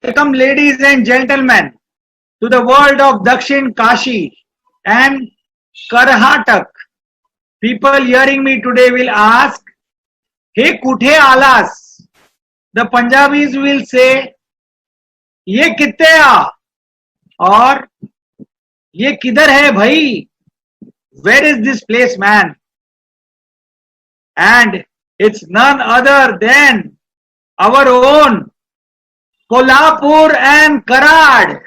Welcome, ladies and gentlemen, to the world of Dakshin Kashi and Karhatak. People hearing me today will ask, "Hey, kuthe alas?" The Punjabis will say, "Ye kitte a?" or "Ye kidhar hai bhai?" Where is this place, man? And it's none other than our own Kolhapur and Karad.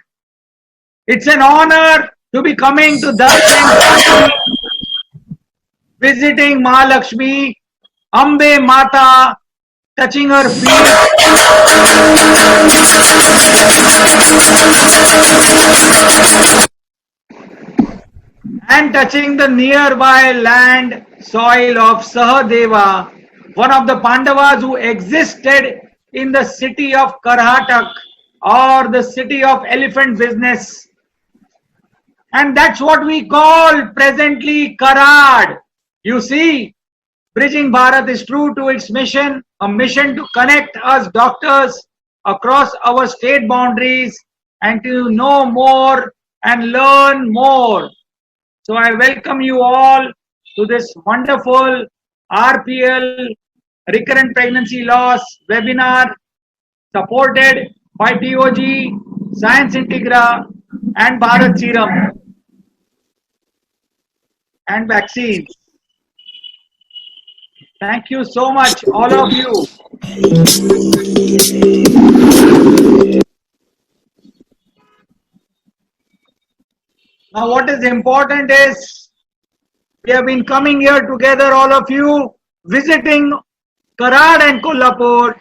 It's an honor to be coming to Dakshin, visiting Mahalakshmi, Ambe Mata, touching her feet, and touching the nearby land soil of Sahadeva, one of the Pandavas who existed in the city of Karhatak or the city of elephant business. And that's what we call presently Karad. You see, Bridging Bharat is true to its mission, a mission to connect us doctors across our state boundaries and to know more and learn more. So I welcome you all to this wonderful RPL Recurrent Pregnancy Loss webinar supported by TOG, Science Integra and Bharat Serum and vaccines. Thank you so much, all of you. Now what is important is we have been coming here together, all of you, visiting Karad and Kolhapur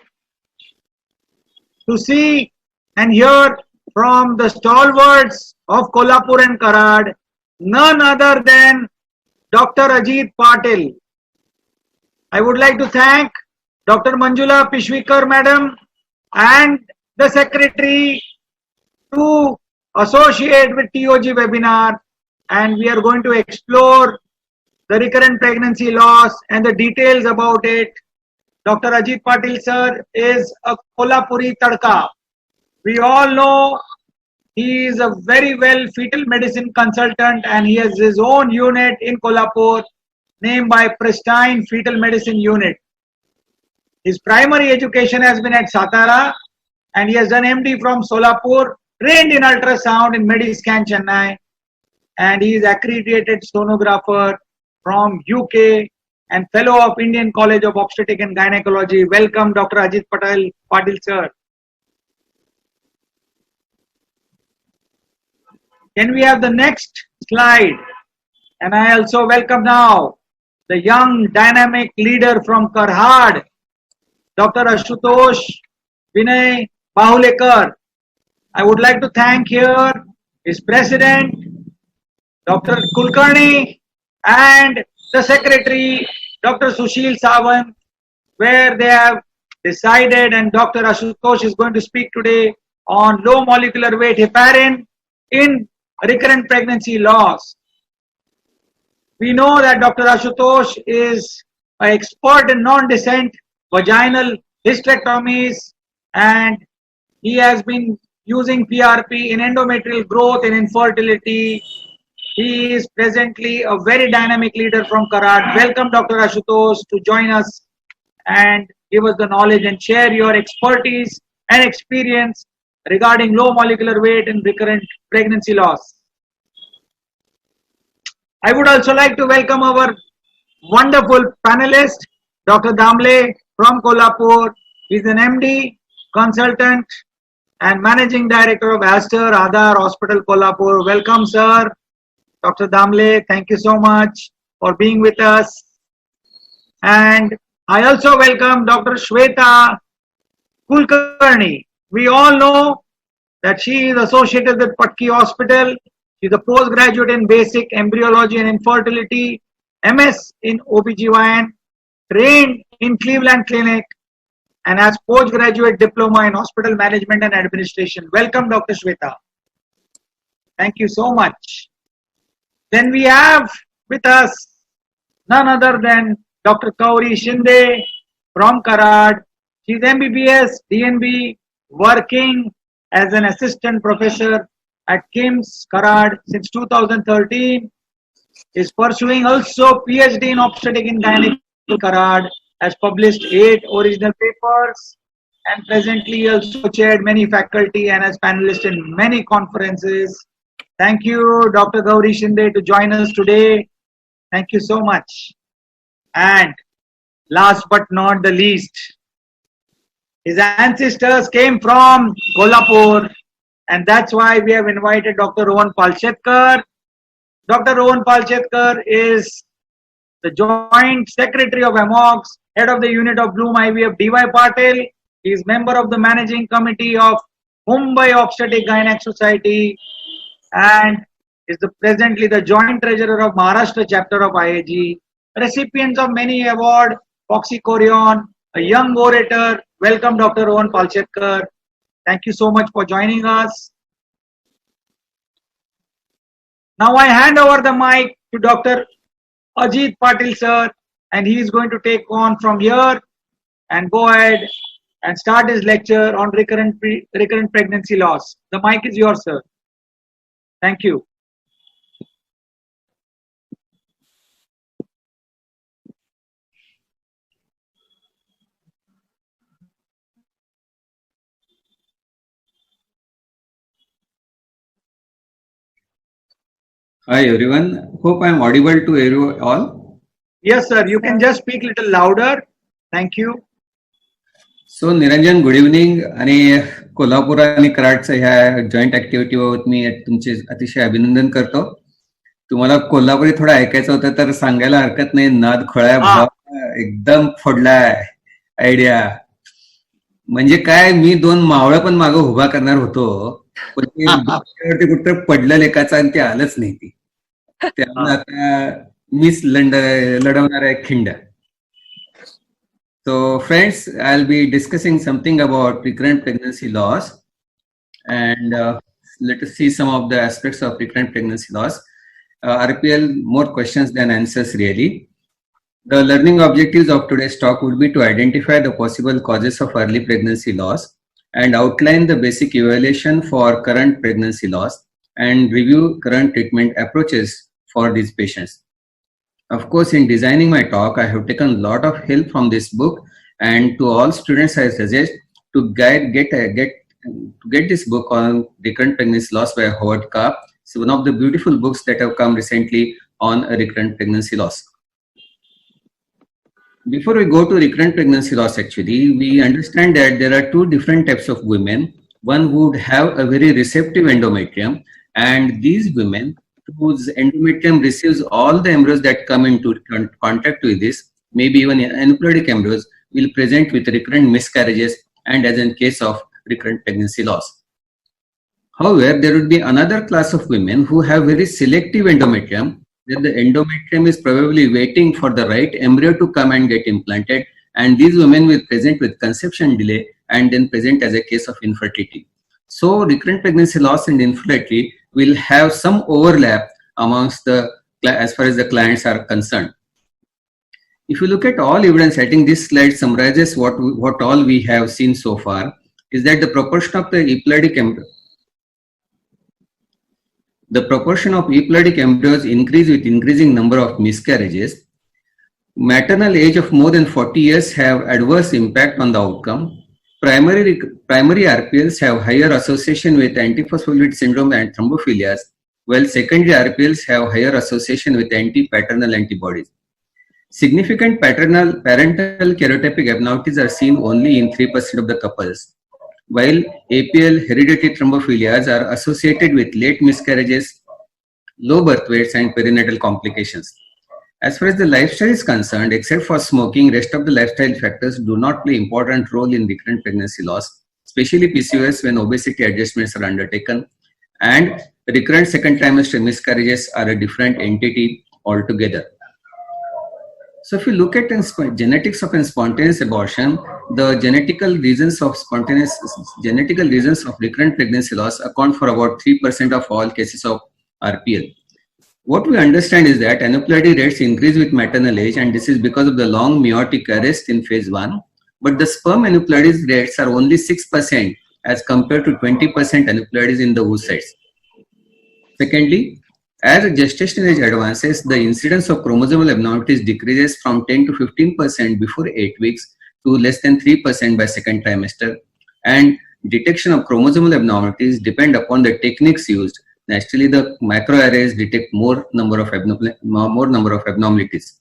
to see and hear from the stalwarts of Kolhapur and Karad, none other than Dr. Ajit Patil. I would like to thank Dr. Manjula Pishwikar Madam and the Secretary to associate with TOG webinar, and we are going to explore the recurrent pregnancy loss and the details about it. Dr. Ajit Patil sir is a Kolhapuri Tadka. We all know he is a very well fetal medicine consultant and he has his own unit in Kolhapur named by Pristine Fetal Medicine Unit. His primary education has been at Satara and he has done MD from Solapur, trained in ultrasound in Mediscan Chennai, and he is accredited sonographer from UK and fellow of Indian College of Obstetrics and Gynecology. Welcome, Dr. Ajit Patil sir. Can we have the next slide? And I also welcome now the young dynamic leader from Karhad, Dr. Ashutosh Vinay Bahulekar. I would like to thank here his president, Dr. Kulkarni, and the secretary, Dr. Sushil Sawant, where they have decided, and Dr. Ashutosh is going to speak today on low molecular weight heparin in recurrent pregnancy loss. We know that Dr. Ashutosh is an expert in non-descent vaginal hysterectomies, and he has been using PRP in endometrial growth and infertility. He is presently a very dynamic leader from Karad. Welcome, Dr. Ashutosh, to join us and give us the knowledge and share your expertise and experience regarding low molecular weight and recurrent pregnancy loss. I would also like to welcome our wonderful panelist, Dr. Damle from Kolhapur. He is an MD, consultant and Managing Director of Aster Aadhar Hospital, Kolhapur. Welcome, sir. Dr. Damle, thank you so much for being with us. And I also welcome Dr. Shweta Kulkarni. We all know that she is associated with Patki Hospital. She is a postgraduate in basic embryology and infertility, MS in OBGYN, trained in Cleveland Clinic, and has postgraduate diploma in hospital management and administration. Welcome, Dr. Shweta. Thank you so much. Then we have with us none other than Dr. Kauri Shinde from Karad. She is MBBS, DNB, working as an assistant professor at KIMS Karad since 2013. Is pursuing also PhD in obstetric and gynecology Karad, has published 8 original papers and presently also chaired many faculty and as panelist in many conferences. Thank you, Dr. Gauri Shinde, to join us today. Thank you so much. And last but not the least, his ancestors came from Kolhapur, and that's why we have invited Dr. Rohan Palshetkar. Dr. Rohan Palshetkar is the Joint Secretary of AMOX, Head of the Unit of Bloom IVF DY Patil. He is member of the Managing Committee of Mumbai Obstetric Gynec Society and is presently the Joint Treasurer of Maharashtra Chapter of IAG. Recipients of many awards, Foxy Corion, a young orator. Welcome, Dr. Rohan Palshetkar. Thank you so much for joining us. Now I hand over the mic to Dr. Ajit Patil sir, and he is going to take on from here and go ahead and start his lecture on recurrent pregnancy loss. The mic is yours, sir. Thank you. Hi everyone. Hope I am audible to you all. Yes, sir. You can just speak a little louder. Thank you. So Niranjan, good evening. आणि कोल्हापूर आणि कराडच्या ह्या joint ऍक्टिव्हिटीवर मी तुमचे अतिशय अभिनंदन करतो. तुम्हाला कोल्हापुरी थोडं ऐकायचं होतं तर सांगायला हरकत नाही. नाद खोळ्या भाव एकदम फोडलाय आयडिया. म्हणजे काय, मी 2 मावळं पण मागं उभा करणार होतो, पण ते कुठं पडलं लेखाचं आणि ते आलंच नाही. ती त्यामुळे आता मीच लढवणार आहे खिंड. So friends, I'll be discussing something about recurrent pregnancy loss, and let us see some of the aspects of recurrent pregnancy loss. RPL, more questions than answers really. The learning objectives of today's talk would be to identify the possible causes of early pregnancy loss and outline the basic evaluation for current pregnancy loss and review current treatment approaches for these patients. Of course, in designing my talk, I have taken a lot of help from this book, and to all students, I suggest to get this book on recurrent pregnancy loss by Howard Karp. It's one of the beautiful books that have come recently on recurrent pregnancy loss. Before we go to recurrent pregnancy loss, actually, we understand that there are 2 different types of women. One would have a very receptive endometrium, and these women whose endometrium receives all the embryos that come into contact with this, maybe even aneuploidic embryos, will present with recurrent miscarriages and as in case of recurrent pregnancy loss. However, there would be another class of women who have very selective endometrium, that the endometrium is probably waiting for the right embryo to come and get implanted, and these women will present with conception delay and then present as a case of infertility. So recurrent pregnancy loss and infertility will have some overlap amongst as far as the clients are concerned. If you look at all evidence, I think this slide summarizes what all we have seen so far, is that the proportion of the euploidic embryos increase with increasing number of miscarriages. Maternal age of more than 40 years have adverse impact on the outcome. Primary RPLs have higher association with antiphospholipid syndrome and thrombophilias, while secondary RPLs have higher association with anti-paternal antibodies. Significant parental karyotypic abnormalities are seen only in 3% of the couples, while APL hereditary thrombophilias are associated with late miscarriages, low birth weights, and perinatal complications. As far as the lifestyle is concerned, except for smoking, rest of the lifestyle factors do not play important role in recurrent pregnancy loss, especially PCOS when obesity adjustments are undertaken, and recurrent second trimester miscarriages are a different entity altogether. So if you look at genetics of spontaneous abortion, the genetical reasons of recurrent pregnancy loss account for about 3% of all cases of RPL. What we understand is that aneuploidy rates increase with maternal age, and this is because of the long meiotic arrest in phase 1. But the sperm aneuploidy rates are only 6% as compared to 20% aneuploidies in the oocytes. Secondly, as gestational age advances, the incidence of chromosomal abnormalities decreases from 10 to 15% before 8 weeks to less than 3% by second trimester, and detection of chromosomal abnormalities depend upon the techniques used. Naturally, the microarrays detect more number of abnormalities.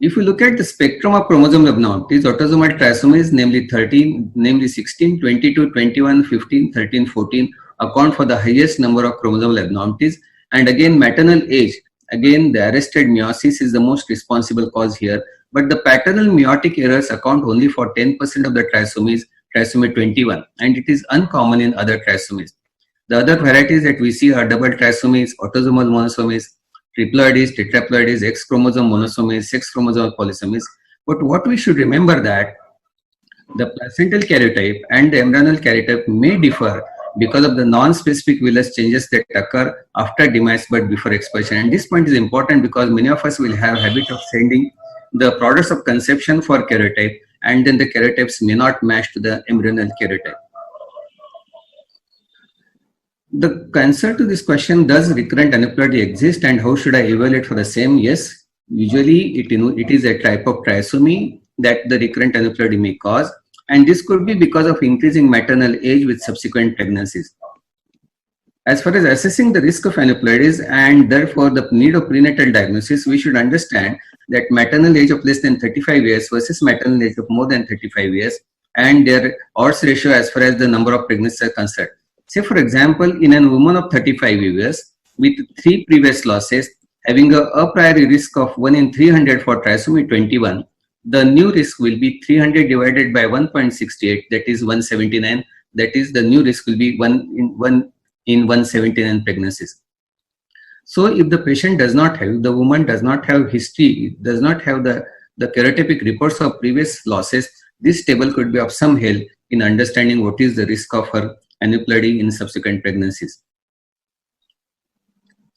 If you look at the spectrum of chromosomal abnormalities, autosomal trisomies, namely 13, namely 16, 22, 21, 15, 13, 14, account for the highest number of chromosomal abnormalities. And again, maternal age, again, the arrested meiosis is the most responsible cause here. But the paternal meiotic errors account only for 10% of the trisomies, trisomy 21, and it is uncommon in other trisomies. The other varieties that we see are double trisomies, autosomal monosomies, triploides, tetraploides, X chromosome monosomies, sex chromosome polysomies. But what we should remember that the placental karyotype and the embryonal karyotype may differ because of the non-specific villus changes that occur after demise but before expulsion. And this point is important because many of us will have habit of sending the products of conception for karyotype, and then the karyotypes may not match to the embryonal karyotype. The answer to this question, does recurrent aneuploidy exist and how should I evaluate for the same? Yes, usually it is a type of trisomy that the recurrent aneuploidy may cause, and this could be because of increasing maternal age with subsequent pregnancies. As far as assessing the risk of aneuploidies and therefore the need of prenatal diagnosis, we should understand that maternal age of less than 35 years versus maternal age of more than 35 years and their odds ratio as far as the number of pregnancies are concerned. Say for example, in a woman of 35 years with 3 previous losses having a priori risk of 1 in 300 for trisomy 21, the new risk will be 300 divided by 1.68, that is 179. That is, the new risk will be 1 in 179 pregnancies. So if the patient does not have, the woman does not have history, does not have the karyotypic reports of previous losses, this table could be of some help in understanding what is the risk of her aneuploidy in subsequent pregnancies.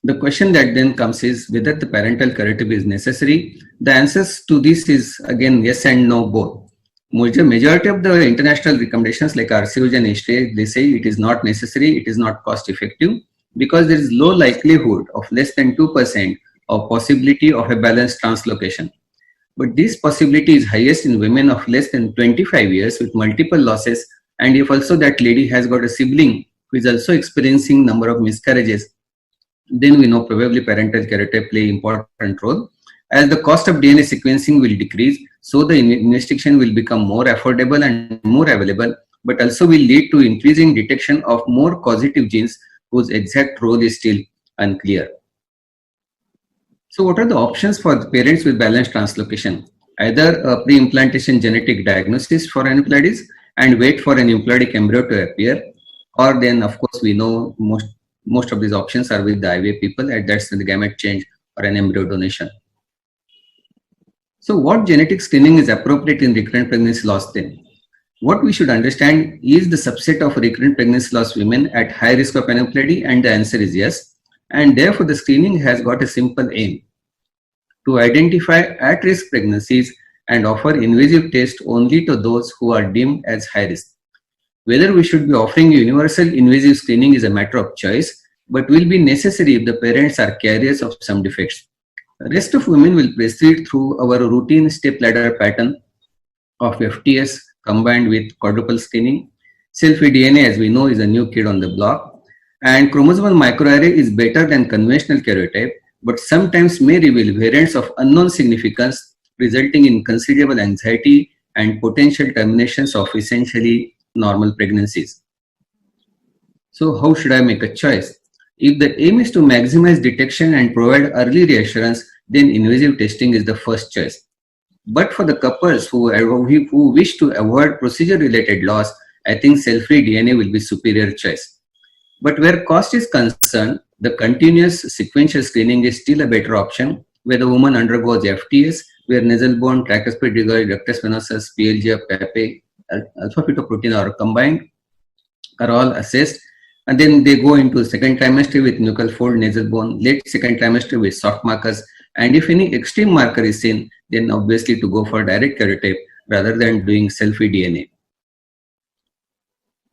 The question that then comes is whether the parental karyotype is necessary. The answers to this is again yes and no both. Majority of the international recommendations like RCOG and HTA, they say it is not necessary, it is not cost effective because there is low likelihood of less than 2% of possibility of a balanced translocation. But this possibility is highest in women of less than 25 years with multiple losses, and if also that lady has got a sibling who is also experiencing number of miscarriages, then we know probably parental karyotype play important role. As the cost of DNA sequencing will decrease, so the investigation will become more affordable and more available, but also will lead to increasing detection of more causative genes whose exact role is still unclear. So what are the options for the parents with balanced translocation? Either a pre-implantation genetic diagnosis for aneuploidies and wait for an euploidic embryo to appear, or then of course we know most of these options are with the IVF people, and that's the gamete change or an embryo donation. So what genetic screening is appropriate in recurrent pregnancy loss then? What we should understand is the subset of recurrent pregnancy loss women at high risk of aneuploidy, and the answer is yes. And therefore the screening has got a simple aim to identify at-risk pregnancies and offer invasive tests only to those who are deemed as high risk. Whether we should be offering universal invasive screening is a matter of choice, but will be necessary if the parents are carriers of some defects. The rest of women will proceed through our routine step ladder pattern of FTS combined with quadruple screening. Cell-free DNA, as we know, is a new kid on the block, and chromosomal microarray is better than conventional karyotype, but sometimes may reveal variants of unknown significance, resulting in considerable anxiety and potential terminations of essentially normal pregnancies. So how should I make a choice? If the aim is to maximize detection and provide early reassurance, then invasive testing is the first choice. But for the couples who wish to avoid procedure-related loss, I think cell-free DNA will be superior choice. But where cost is concerned, the continuous sequential screening is still a better option, where the woman undergoes FTS, where nasal bone, tricuspid rigor, rectus venosus, PLGF, PAPE, alpha-fetoprotein are combined, are all assessed, and then they go into second trimester with nuchal fold, nasal bone, late second trimester with soft markers, and if any extreme marker is seen, then obviously to go for direct karyotype rather than doing cell-free DNA.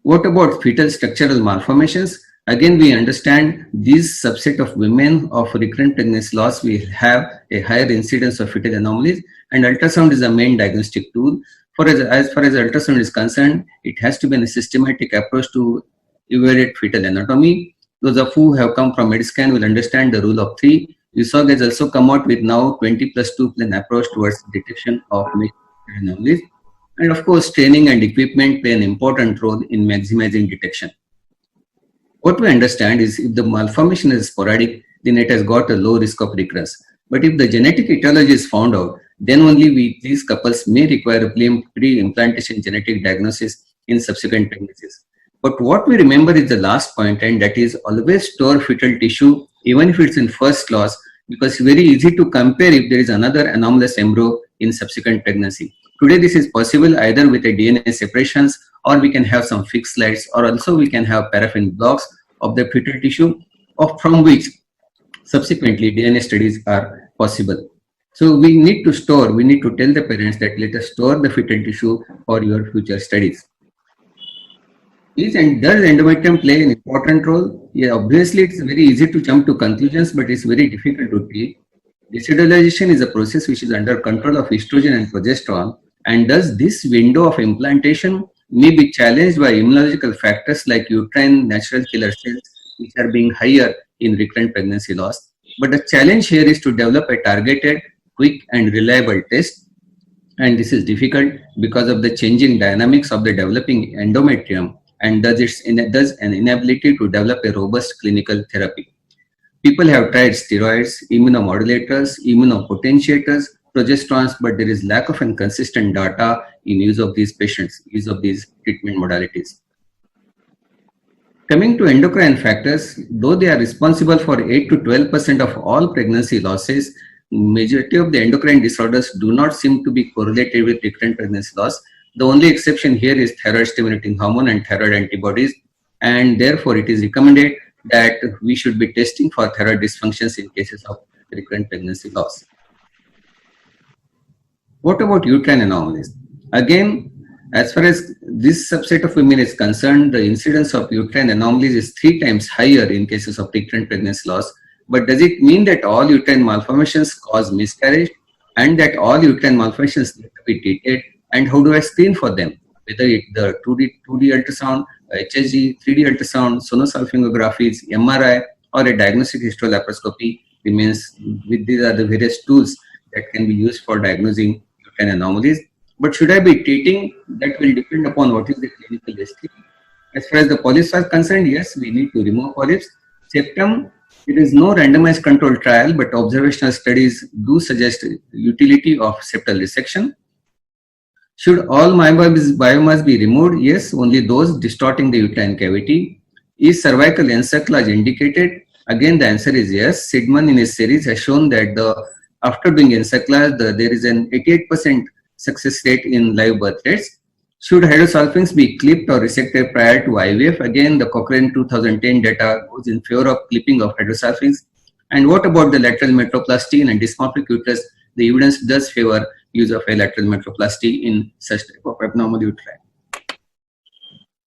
What about fetal structural malformations? Again, we understand this subset of women of recurrent pregnancy loss will have a higher incidence of fetal anomalies, and ultrasound is the main diagnostic tool. As far as ultrasound is concerned, it has to be a systematic approach to evaluate fetal anatomy. Those of who have come from Mediscan will understand the rule of three. USOG has also come out with now 20 plus 2 plan approach towards detection of fetal anomalies. And of course, training and equipment play an important role in maximizing detection. What we understand is if the malformation is sporadic, then it has got a low risk of recurrence. But if the genetic etiology is found out, then only these couples may require a pre-implantation genetic diagnosis in subsequent pregnancies. But what we remember is the last point, and that is always store fetal tissue, even if it's in first loss, because it's very easy to compare if there is another anomalous embryo in subsequent pregnancy. Today, this is possible either with a DNA separations, or we can have some fixed slides, or also we can have paraffin blocks of the fetal tissue, from which subsequently DNA studies are possible. So we need to tell the parents that let us store the fetal tissue for your future studies. Does endometrium play an important role? Yeah, obviously it's very easy to jump to conclusions, but it's very difficult to treat. Deserialization is a process which is under control of estrogen and progesterone, and thus this window of implantation may be challenged by immunological factors like uterine natural killer cells, which are being higher in recurrent pregnancy loss. But the challenge here is to develop a targeted, quick and reliable test, and this is difficult because of the changing dynamics of the developing endometrium, and thus an inability to develop a robust clinical therapy. People have tried steroids, immunomodulators, immunopotentiators, progesterones, but there is lack of consistent data in use of these treatment modalities. Coming to endocrine factors, though they are responsible for 8 to 12% of all pregnancy losses, majority of the endocrine disorders do not seem to be correlated with recurrent pregnancy loss. The only exception here is thyroid stimulating hormone and thyroid antibodies, and therefore it is recommended that we should be testing for thyroid dysfunctions in cases of recurrent pregnancy loss. What about uterine anomalies? Again, as far as this subset of women is concerned, the incidence of uterine anomalies is 3 times higher in cases of recurrent pregnancy loss. But does it mean that all uterine malformations cause miscarriage and that all uterine malformations need to be treated? And how do I screen for them? Whether it's the 2D ultrasound, HSG, 3D ultrasound, sonosalpingographies, MRI, or a diagnostic histolaparoscopy remains. These are the various tools that can be used for diagnosing uterine anomalies. But should I be treating? That will depend upon what is the clinical history. As far as the polyps are concerned, yes, we need to remove polyps. Septum, there is no randomized control trial, but observational studies do suggest utility of septal resection. Should all biomass be removed? Yes, only those distorting the uterine cavity. Is cervical encerclage indicated? Again, the answer is yes. Sidman in his series has shown that after doing encerclage, there is an 88% success rate in live birth rates. Should hydrosalpinx be clipped or resected prior to IVF? Again, the Cochrane 2010 data goes in favor of clipping of hydrosalpinx. And what about the lateral metroplasty and dysmorphic uterus? The evidence does favor use of a lateral metroplasty in such type of abnormal uteri.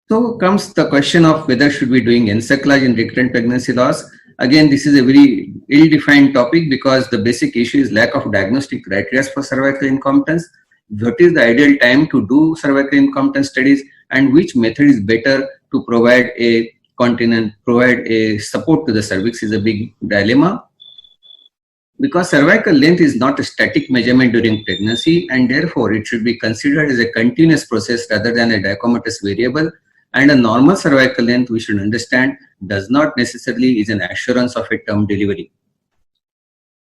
So comes the question of whether should we doing encerclage in recurrent pregnancy loss. Again, this is a very ill-defined topic because the basic issue is lack of diagnostic criteria for cervical incompetence. What is the ideal time to do cervical incompetence studies, and which method is better to provide a continent, provide a support to the cervix is a big dilemma. Because cervical length is not a static measurement during pregnancy, and therefore it should be considered as a continuous process rather than a dichomatous variable. And a normal cervical length, we should understand, does not necessarily is an assurance of a term delivery.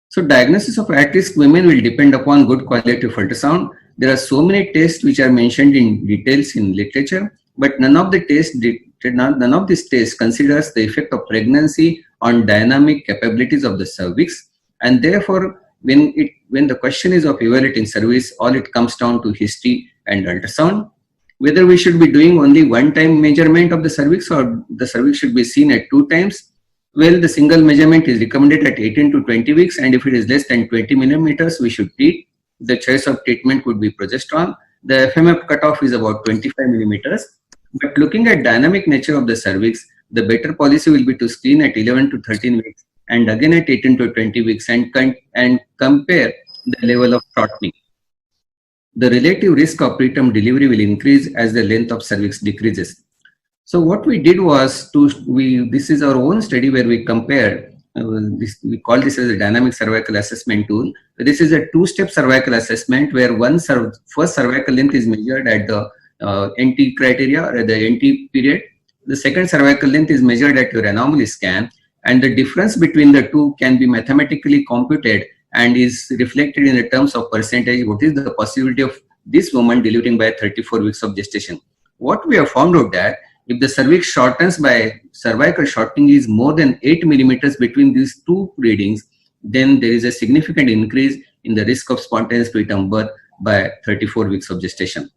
So diagnosis of at-risk women will depend upon good quality of ultrasound. There are so many tests which are mentioned in details in literature, but none of these tests considers the effect of pregnancy on dynamic capabilities of the cervix. And therefore, when the question is of evaluating cervix, all it comes down to history and ultrasound. Whether we should be doing only one-time measurement of the cervix or the cervix should be seen at 2 times. Well, the single measurement is recommended at 18 to 20 weeks, and if it is less than 20 millimeters, we should treat. The choice of treatment would be progesterone. The FMF cutoff is about 25 millimeters. But looking at dynamic nature of the cervix, the better policy will be to screen at 11 to 13 weeks and again at 18 to 20 weeks and compare the level of shortening. The relative risk of preterm delivery will increase as the length of cervix decreases. So what we did was this is our own study where we compared, we call this as a dynamic cervical assessment tool. This is a two-step cervical assessment where first cervical length is measured at the NT criteria or the NT period. The second cervical length is measured at your anomaly scan, and the difference between the two can be mathematically computed and is reflected in the terms of percentage. What is the possibility of this woman delivering by 34 weeks of gestation? What we have found out that if the cervix shortens by cervical shortening is more than 8 millimeters between these two readings, then there is a significant increase in the risk of spontaneous preterm birth by 34 weeks of gestation.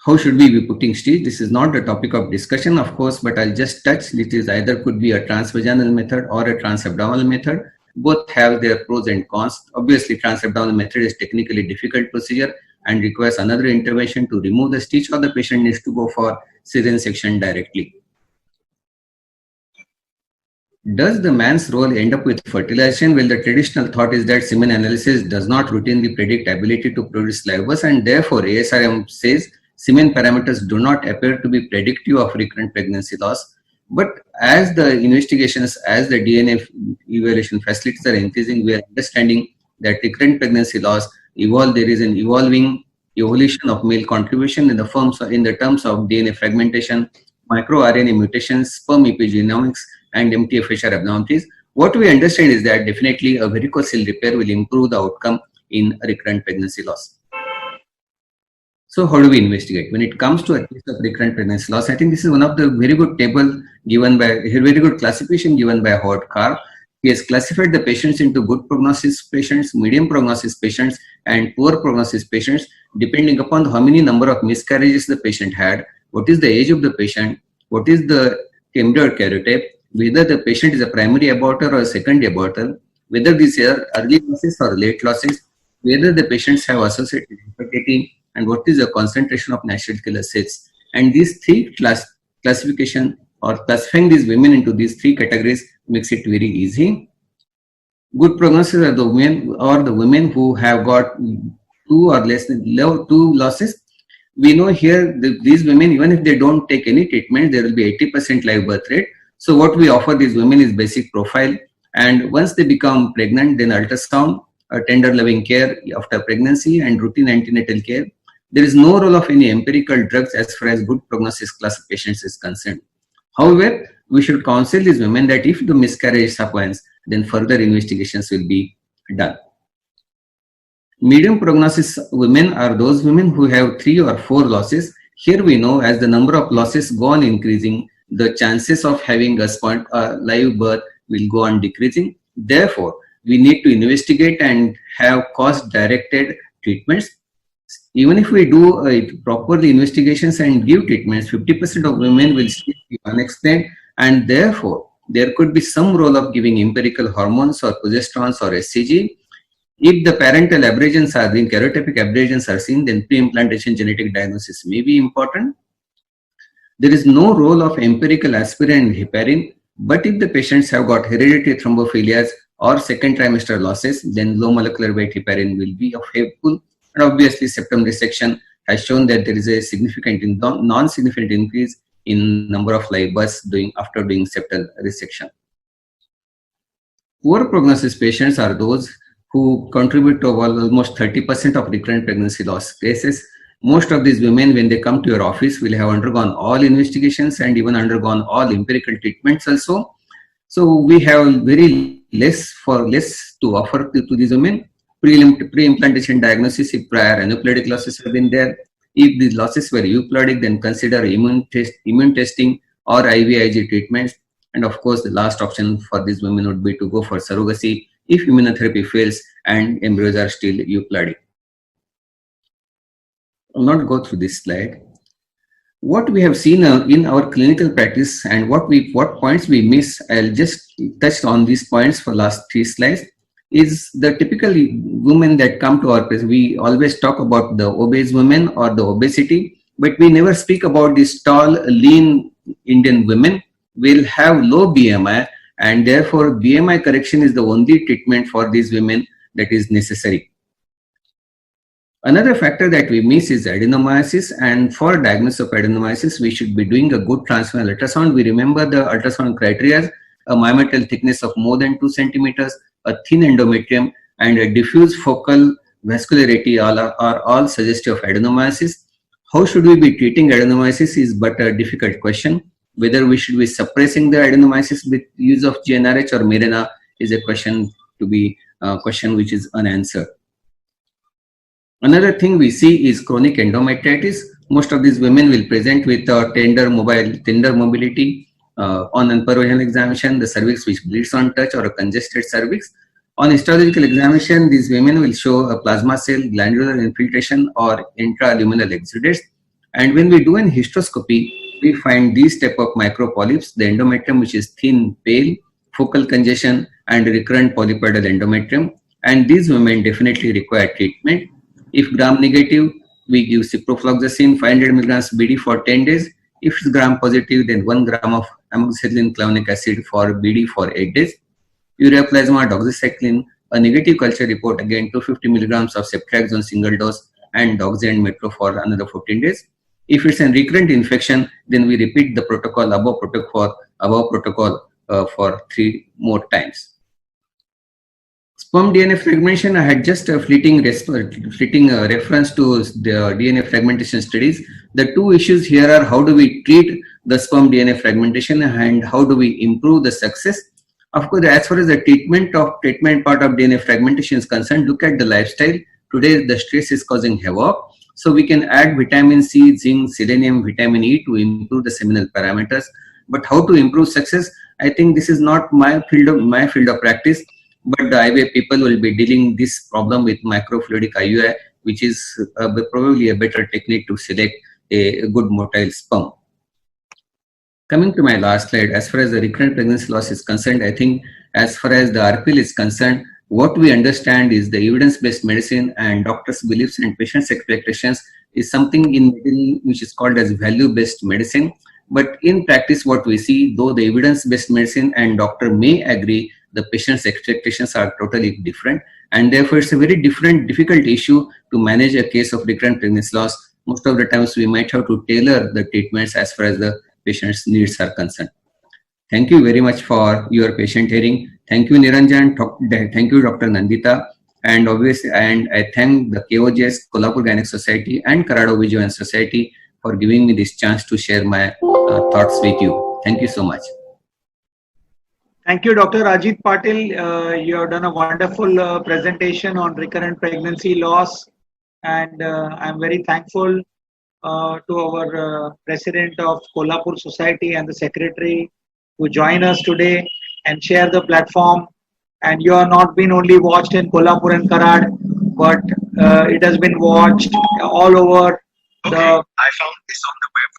How should we be putting stitch? This is not the topic of discussion, of course, but I'll just touch. It is either could be a transvaginal method or a transabdominal method. Both have their pros and cons. Obviously, transabdominal method is technically difficult procedure and requires another intervention to remove the stitch, or the patient needs to go for cesarean section directly. Does the man's role end up with fertilization? Well, the traditional thought is that semen analysis does not routinely predict ability to produce live births, and therefore ASRM says semen parameters do not appear to be predictive of recurrent pregnancy loss. But as the investigations, as the DNA evaluation facilities are increasing, we are understanding that recurrent pregnancy loss there is an evolution of male contribution in the terms of DNA fragmentation, microRNA mutations, sperm epigenomics, and MTFHR abnormalities. What we understand is that definitely a varicocele repair will improve the outcome in recurrent pregnancy loss. So how do we investigate? When it comes to a case of recurrent pregnancy loss, I think this is one of the very good table given by, a very good classification given by Howard Carr. He has classified the patients into good prognosis patients, medium prognosis patients, and poor prognosis patients, depending upon how many number of miscarriages the patient had, what is the age of the patient, what is the embryo karyotype, whether the patient is a primary aborter or a secondary aborter, whether these are early losses or late losses, whether the patients have associated infertility, and what is the concentration of natural killer cells. And these three classification or classifying these women into these three categories makes it very easy. Good prognosis are the women who have got two or less than two losses. We know here these women, even if they don't take any treatment, there will be 80% live birth rate. So what we offer these women is basic profile, and once they become pregnant, then ultrasound, tender loving care after pregnancy, and routine antenatal care. There is no role of any empirical drugs as far as good prognosis class of patients is concerned. However, we should counsel these women that if the miscarriage happens, then further investigations will be done. Medium prognosis women are those women who have 3 or 4 losses. Here we know as the number of losses go on increasing, the chances of having a live birth will go on decreasing. Therefore, we need to investigate and have cost-directed treatments. Even if we do properly investigations and give treatments, 50% of women will still be unexplained, and therefore there could be some role of giving empirical hormones or progesterones or SCG. If the parental aberrations are seen, karyotypic aberrations are seen, then pre-implantation genetic diagnosis may be important. There is no role of empirical aspirin and heparin, but if the patients have got hereditary thrombophilias or second trimester losses, then low molecular weight heparin will be of helpful. And obviously, septum resection has shown that there is a significant, non-significant increase in number of live births after doing septal resection. Poor prognosis patients are those who contribute to almost 30% of recurrent pregnancy loss cases. Most of these women, when they come to your office, will have undergone all investigations and even undergone all empirical treatments also. So we have very less to offer to these women. Pre-implantation diagnosis, if prior aneuploidic losses have been there. If the losses were euploidic, then consider immune testing or IVIG treatments. And of course, the last option for these women would be to go for surrogacy if immunotherapy fails and embryos are still euploidic. I will not go through this slide. What we have seen in our clinical practice and what points we miss, I'll just touch on these points for last 3 slides. Is the typical women that come to our place. We always talk about the obese women or the obesity. But we never speak about these tall, lean Indian women will have low BMI, and therefore BMI correction is the only treatment for these women that is necessary. Another factor that we miss is adenomyosis, and for diagnosis of adenomyosis, we should be doing a good transvaginal ultrasound. We remember the ultrasound criteria: a myometrial thickness of more than 2 centimeters, a thin endometrium, and a diffuse focal vascularity are all suggestive of adenomyosis. How should we be treating adenomyosis is but a difficult question. Whether we should be suppressing the adenomyosis with use of GnRH or Mirena is a question which is unanswered. Another thing we see is chronic endometritis. Most of these women will present with tender mobility on unpervaginal examination, the cervix which bleeds on touch or a congested cervix. On histological examination, these women will show a plasma cell, glandular infiltration or intraluminal exudates. And when we do an histoscopy, we find these type of micropolyps, the endometrium which is thin, pale, focal congestion and recurrent polypoidal endometrium. And these women definitely require treatment. If gram negative, we give ciprofloxacin 500 milligrams BD for 10 days. If it's gram positive, then 1 gram of amoxicillin clavonic acid for BD for 8 days. Ureaplasma, doxycycline, a negative culture report, again 250 milligrams of ceftriaxone single dose and doxy and metro for another 14 days. If it's a recurrent infection, then we repeat the protocol above protocol for 3 more times. Sperm DNA fragmentation, I had just a fleeting reference to the DNA fragmentation studies. The two issues here are how do we treat the sperm DNA fragmentation and how do we improve the success. Of course, as far as the treatment part of DNA fragmentation is concerned, look at the lifestyle. Today, the stress is causing havoc. So we can add vitamin C, zinc, selenium, vitamin E to improve the seminal parameters. But how to improve success? I think this is not my field of practice. But the IVF people will be dealing this problem with microfluidic IUI, which is probably a better technique to select a good motile sperm. Coming to my last slide, as far as the recurrent pregnancy loss is concerned, I think as far as the RPL is concerned, what we understand is the evidence-based medicine and doctors' beliefs and patients' expectations is something in middle which is called as value-based medicine. But in practice, what we see, though the evidence-based medicine and doctor may agree, the patient's expectations are totally different, and therefore it's a very difficult issue to manage a case of recurrent pregnancy loss. Most of the times we might have to tailor the treatments as far as the patient's needs are concerned. Thank you very much for your patient hearing. Thank you, Niranjan. Thank you, Dr. Nandita. And I thank the KOGS, Kolhapur Gynec Society and Karad OB/GYN Society for giving me this chance to share my thoughts with you. Thank you so much. Thank you, Dr. Ajit Patil. You have done a wonderful presentation on recurrent pregnancy loss, and I'm very thankful to our president of Kolhapur Society and the secretary who join us today and share the platform. And you have not been only watched in Kolhapur and Karad, but it has been watched all over. Okay, I found this on the web.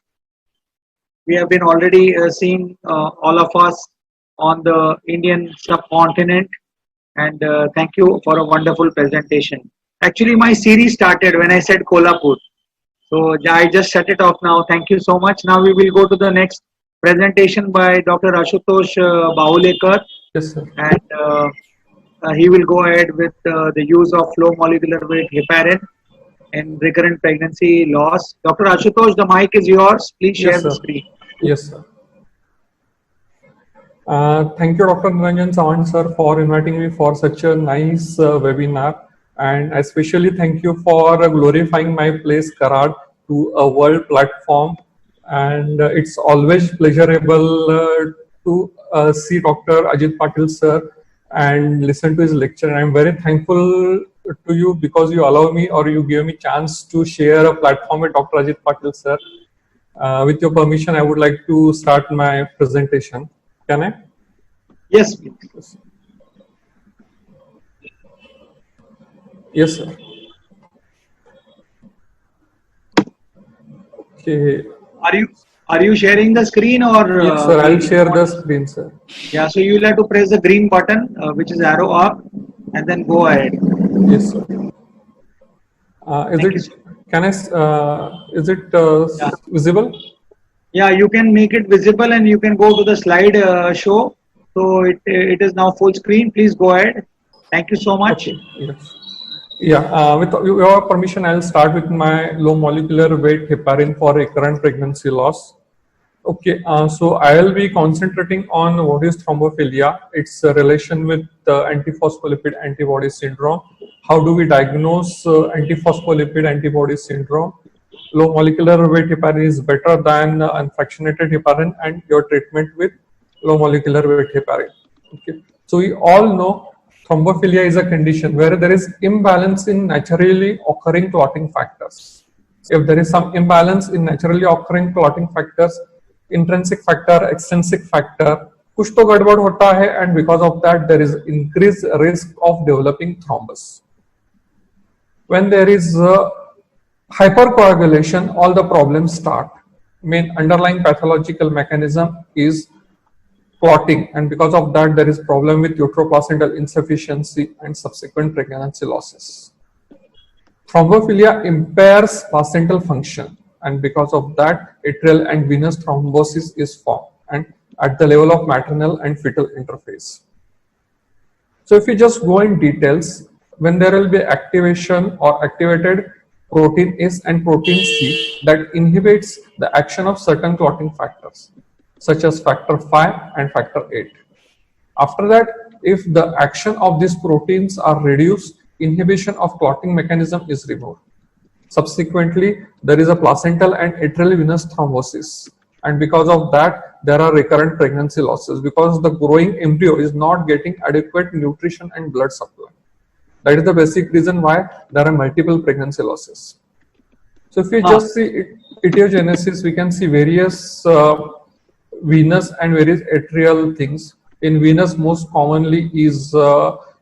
We have been already seeing all of us on the Indian subcontinent, and thank you for a wonderful presentation. Actually, my series started when I said Kolhapur, so I just shut it off now. Thank you so much. Now we will go to the next presentation by Dr. Ashutosh Bahulekar. Yes, sir. And he will go ahead with the use of low molecular weight heparin in recurrent pregnancy loss. Dr. Ashutosh, the mic is yours. Please share the screen. Yes, sir. Thank you, Dr. Niranjan Sawan, sir, for inviting me for such a nice webinar. And especially thank you for glorifying my place, Karad, to a world platform. And it's always pleasurable to see Dr. Ajit Patil, sir, and listen to his lecture. And I'm very thankful to you because you allow me or you give me chance to share a platform with Dr. Ajit Patil, sir. With your permission, I would like to start my presentation. Can I? Yes, please. Yes, sir. Okay. Are you sharing the screen or? Yes, sir. I'll share the screen, sir. Yeah. So you will have to press the green button, which is arrow up, and then go ahead. Yes, sir. Can I? Is it Yeah. visible? Yeah, you can make it visible and you can go to the slide show. So it is now full screen. Please go ahead. Thank you so much. Okay. Yes. Yeah. With your permission, I'll start with my low molecular weight heparin for recurrent pregnancy loss. Okay, so I'll be concentrating on what is thrombophilia, its relation with antiphospholipid antibody syndrome. How do we diagnose antiphospholipid antibody syndrome? Low molecular weight heparin is better than unfractionated heparin, and your treatment with low molecular weight heparin. Okay, so we all know thrombophilia is a condition where there is imbalance in naturally occurring clotting factors. If there is some imbalance in naturally occurring clotting factors, intrinsic factor, extrinsic factor, कुछ तो गड़बड़ होता है, and because of that there is increased risk of developing thrombus. When there is hypercoagulation, all the problems start. Main underlying pathological mechanism is clotting, and because of that there is problem with uteroplacental insufficiency and subsequent pregnancy losses. Thrombophilia impairs placental function, and because of that atrial and venous thrombosis is formed, and at the level of maternal and fetal interface. So if you just go in details, when there will be activation or activated protein S and protein C that inhibits the action of certain clotting factors, such as factor 5 and factor 8. After that, if the action of these proteins are reduced, inhibition of clotting mechanism is removed. Subsequently, there is a placental and atrial venous thrombosis, and because of that, there are recurrent pregnancy losses because the growing embryo is not getting adequate nutrition and blood supply. That is the basic reason why there are multiple pregnancy losses. So if you just see etiogenesis, we can see various venous and various atrial things. In venous, most commonly is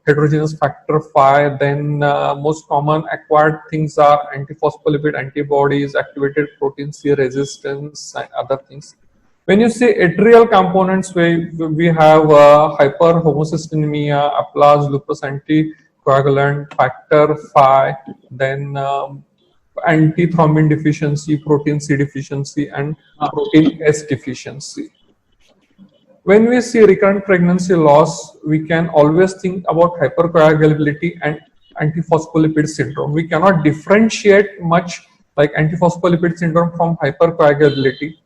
heterogeneous factor 5. Then most common acquired things are antiphospholipid antibodies, activated protein C resistance, and other things. When you say atrial components, we have hyperhomocystinemia, Apla's lupus anticoagulant, factor 5, then antithrombin deficiency, protein C deficiency, and protein S deficiency. When we see recurrent pregnancy loss, we can always think about hypercoagulability and antiphospholipid syndrome. We cannot differentiate much like antiphospholipid syndrome from hypercoagulability.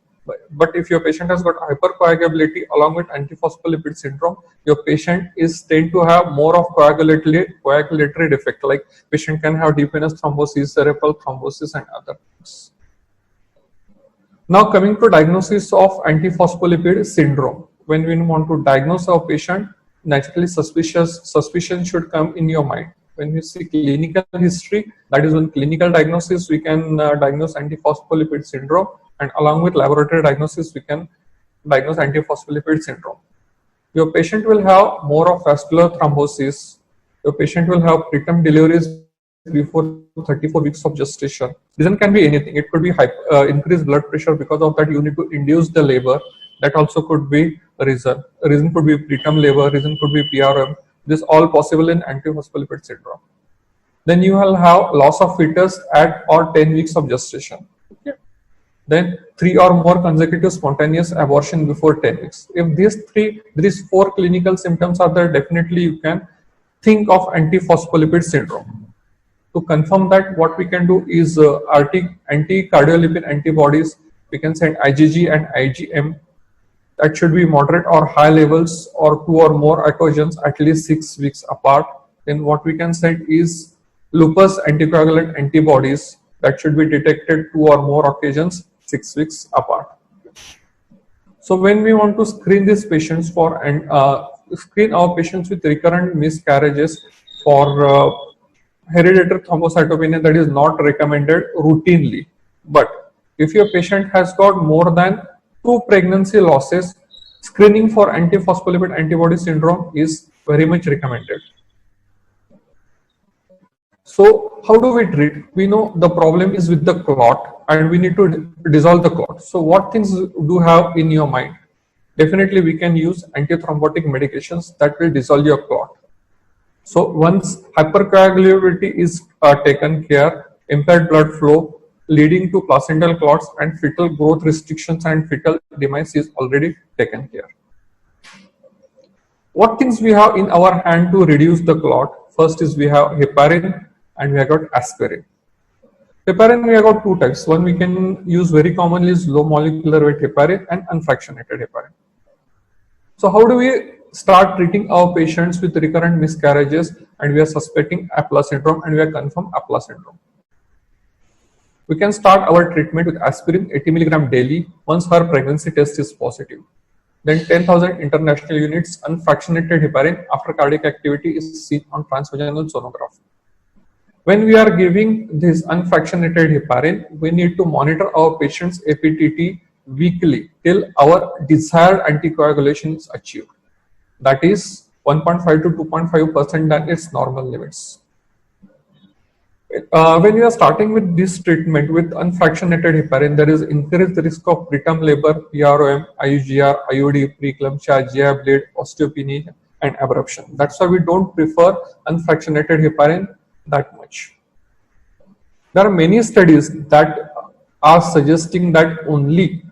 But if your patient has got hypercoagulability along with antiphospholipid syndrome, your patient is tend to have more of coagulatory defect. Like patient can have deep venous thrombosis, cerebral thrombosis, and other things. Now coming to diagnosis of antiphospholipid syndrome. When we want to diagnose our patient, naturally suspicion should come in your mind. When we see clinical history, that is one clinical diagnosis, we can diagnose antiphospholipid syndrome, and along with laboratory diagnosis, we can diagnose antiphospholipid syndrome. Your patient will have more of vascular thrombosis. Your patient will have preterm deliveries before 34 weeks of gestation. Reason can be anything. It could be increased blood pressure. Because of that, you need to induce the labor. That also could be a reason. A reason could be preterm labor. Reason could be PRM. This is all possible in antiphospholipid syndrome. Then you will have loss of fetus at or 10 weeks of gestation. Okay. Then 3 or more consecutive spontaneous abortion before 10 weeks. If these 4 clinical symptoms are there, definitely you can think of antiphospholipid syndrome. To confirm that, what we can do is anti-cardiolipin antibodies. We can send IgG and IgM. That should be moderate or high levels, or 2 or more occasions at least 6 weeks apart. Then what we can send is lupus anticoagulant antibodies. That should be detected 2 or more occasions 6 weeks apart. So when we want to screen these patients for screen our patients with recurrent miscarriages for hereditary thrombocytopenia, that is not recommended routinely. But if your patient has got more than 2 pregnancy losses, screening for antiphospholipid antibody syndrome is very much recommended. So how do we treat? We know the problem is with the clot and we need to dissolve the clot. So what things do you have in your mind? Definitely we can use antithrombotic medications that will dissolve your clot. So once hypercoagulability is taken care, impaired blood flow, leading to placental clots and fetal growth restrictions and fetal demise is already taken care. What things we have in our hand to reduce the clot? First is we have heparin and we have got aspirin. Heparin we have got two types. One we can use very commonly is low molecular weight heparin and unfractionated heparin. So how do we start treating our patients with recurrent miscarriages and we are suspecting Apla syndrome and we are confirmed Apla syndrome? We can start our treatment with aspirin 80 mg daily once her pregnancy test is positive. Then 10,000 international units unfractionated heparin after cardiac activity is seen on transvaginal sonography. When we are giving this unfractionated heparin, we need to monitor our patient's APTT weekly till our desired anticoagulation is achieved. That is 1.5 to 2.5% than its normal limits. When you are starting with this treatment with unfractionated heparin, there is increased risk of preterm labor, PROM, IUGR, IUD, preeclampsia, GI bleed, osteopenia, and abruption. That's why we don't prefer unfractionated heparin that much. There are many studies that are suggesting that only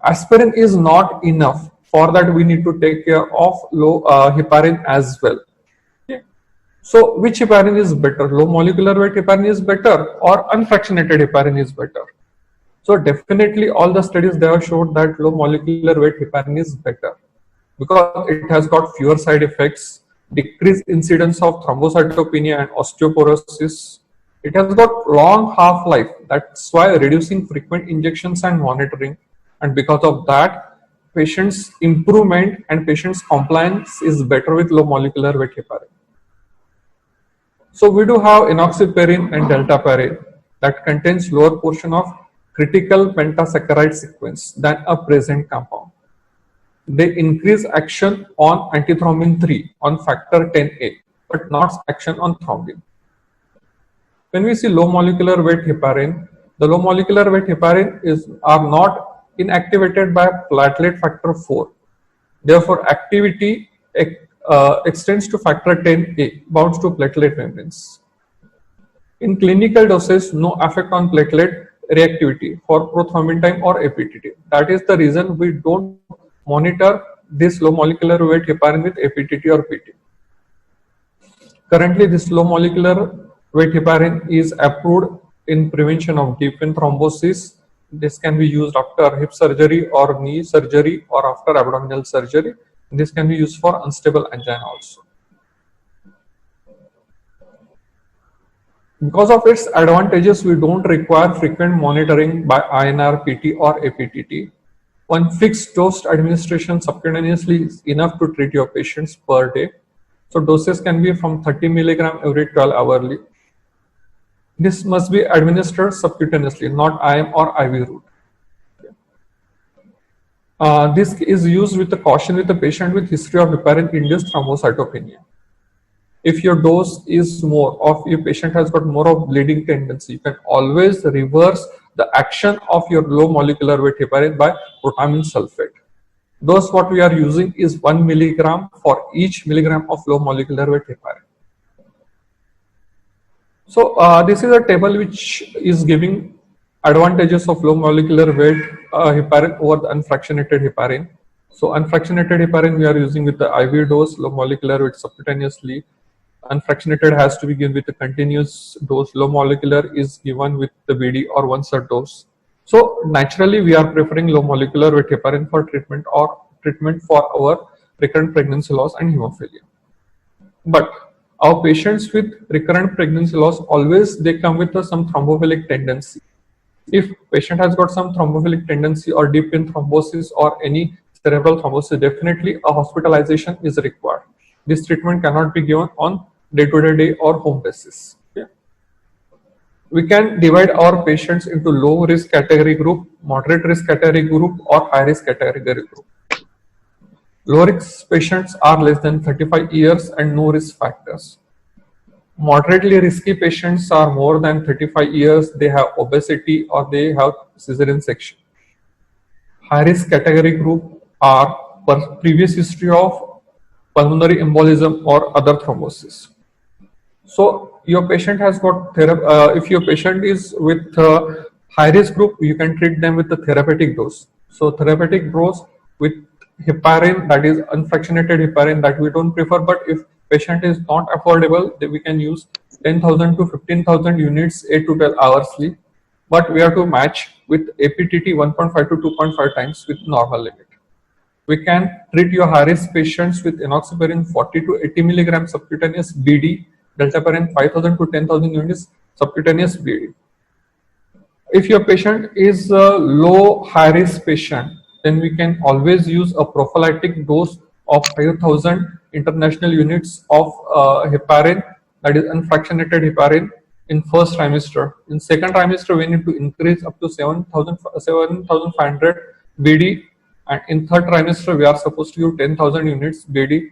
aspirin is not enough. For that, we need to take care of low heparin as well. So which heparin is better? Low molecular weight heparin is better or unfractionated heparin is better? So definitely all the studies they have showed that low molecular weight heparin is better because it has got fewer side effects, decreased incidence of thrombocytopenia and osteoporosis. It has got long half-life. That's why reducing frequent injections and monitoring. And because of that, patients' improvement and patients' compliance is better with low molecular weight heparin. So we do have enoxaparin and deltaparin that contains lower portion of critical pentasaccharide sequence than a present compound. They increase action on antithrombin 3 on factor 10A, but not action on thrombin. When we see low molecular weight heparin, the low molecular weight heparin are not inactivated by platelet factor 4. Therefore, activity extends to factor 10A, bounds to platelet membranes. In clinical doses, no effect on platelet reactivity for prothrombin time or APTT. That is the reason we don't monitor this low molecular weight heparin with APTT or PT. Currently, this low molecular weight heparin is approved in prevention of deep vein thrombosis. This can be used after hip surgery or knee surgery or after abdominal surgery. This can be used for unstable angina also. Because of its advantages, we don't require frequent monitoring by INR, PT or APTT. One fixed dose administration subcutaneously is enough to treat your patients per day. So doses can be from 30 mg every 12 hourly. This must be administered subcutaneously, not IM or IV route. This is used with the caution with the patient with history of heparin-induced thrombocytopenia. If your dose is more, or if your patient has got more of bleeding tendency, you can always reverse the action of your low molecular weight heparin by protamine sulfate. Dose what we are using is 1 milligram for each milligram of low molecular weight heparin. So this is a table which is giving advantages of low molecular weight heparin over the unfractionated heparin. So unfractionated heparin we are using with the IV dose, low molecular weight subcutaneously. Unfractionated has to be given with a continuous dose. Low molecular is given with the BD or once a dose. So naturally we are preferring low molecular weight heparin for treatment or treatment for our recurrent pregnancy loss and hemophilia. But our patients with recurrent pregnancy loss always they come with some thrombophilic tendency. If patient has got some thrombophilic tendency or deep vein thrombosis or any cerebral thrombosis, definitely a hospitalization is required. This treatment cannot be given on day-to-day or home basis. Okay. We can divide our patients into low risk category group, moderate risk category group or high risk category group. Low risk patients are less than 35 years and no risk factors. Moderately risky patients are more than 35 years, they have obesity or they have cesarean section. High risk category group are previous history of pulmonary embolism or other thrombosis. So your patient has got if your patient is with High risk group, you can treat them with the therapeutic dose. So therapeutic dose with heparin, that is unfractionated heparin, that we don't prefer, but if patient is not affordable, then we can use 10,000 to 15,000 units 8 to 12 hours sleep, but we have to match with APTT 1.5 to 2.5 times with normal limit. We can treat your high-risk patients with enoxaparin 40 to 80 milligrams subcutaneous BD, dalteparin 5,000 to 10,000 units subcutaneous BD. If your patient is a low high-risk patient, then we can always use a prophylactic dose of 5,000 international units of heparin, that is unfractionated heparin, in first trimester. In second trimester, we need to increase up to 7,500 BD, and in third trimester, we are supposed to give 10,000 units BD.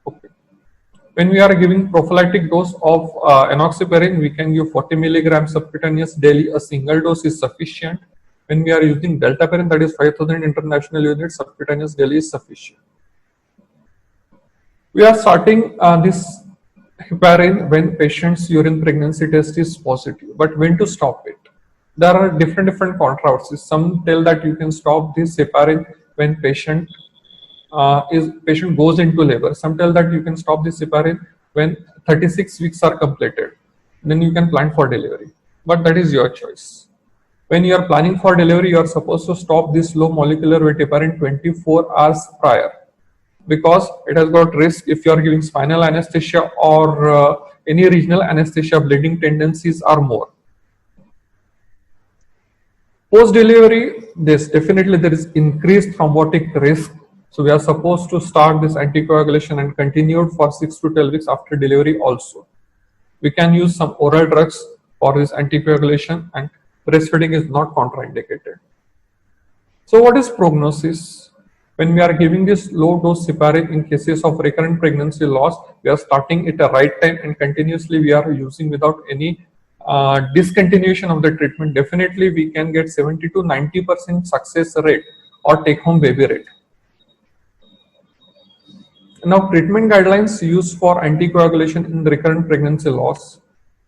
Okay. When we are giving prophylactic dose of enoxaparin, we can give 40 milligrams subcutaneous daily. A single dose is sufficient. When we are using dalteparin, that is 5,000 international units subcutaneous daily is sufficient. We are starting this heparin when patient's urine pregnancy test is positive, but when to stop it? There are different controversies. Some tell that you can stop this heparin when patient goes into labor. Some tell that you can stop this heparin when 36 weeks are completed. Then you can plan for delivery. But that is your choice. When you are planning for delivery, you are supposed to stop this low molecular weight heparin 24 hours prior, because it has got risk if you are giving spinal anesthesia or any regional anesthesia, bleeding tendencies are more. Post-delivery, there is increased thrombotic risk. So we are supposed to start this anticoagulation and continue for 6 to 12 weeks after delivery also. We can use some oral drugs for this anticoagulation, and breastfeeding is not contraindicated. So what is prognosis? When we are giving this low dose heparin in cases of recurrent pregnancy loss, we are starting at the right time and continuously we are using without any discontinuation of the treatment. Definitely we can get 70 to 90% success rate or take home baby rate. Now, treatment guidelines used for anticoagulation in recurrent pregnancy loss.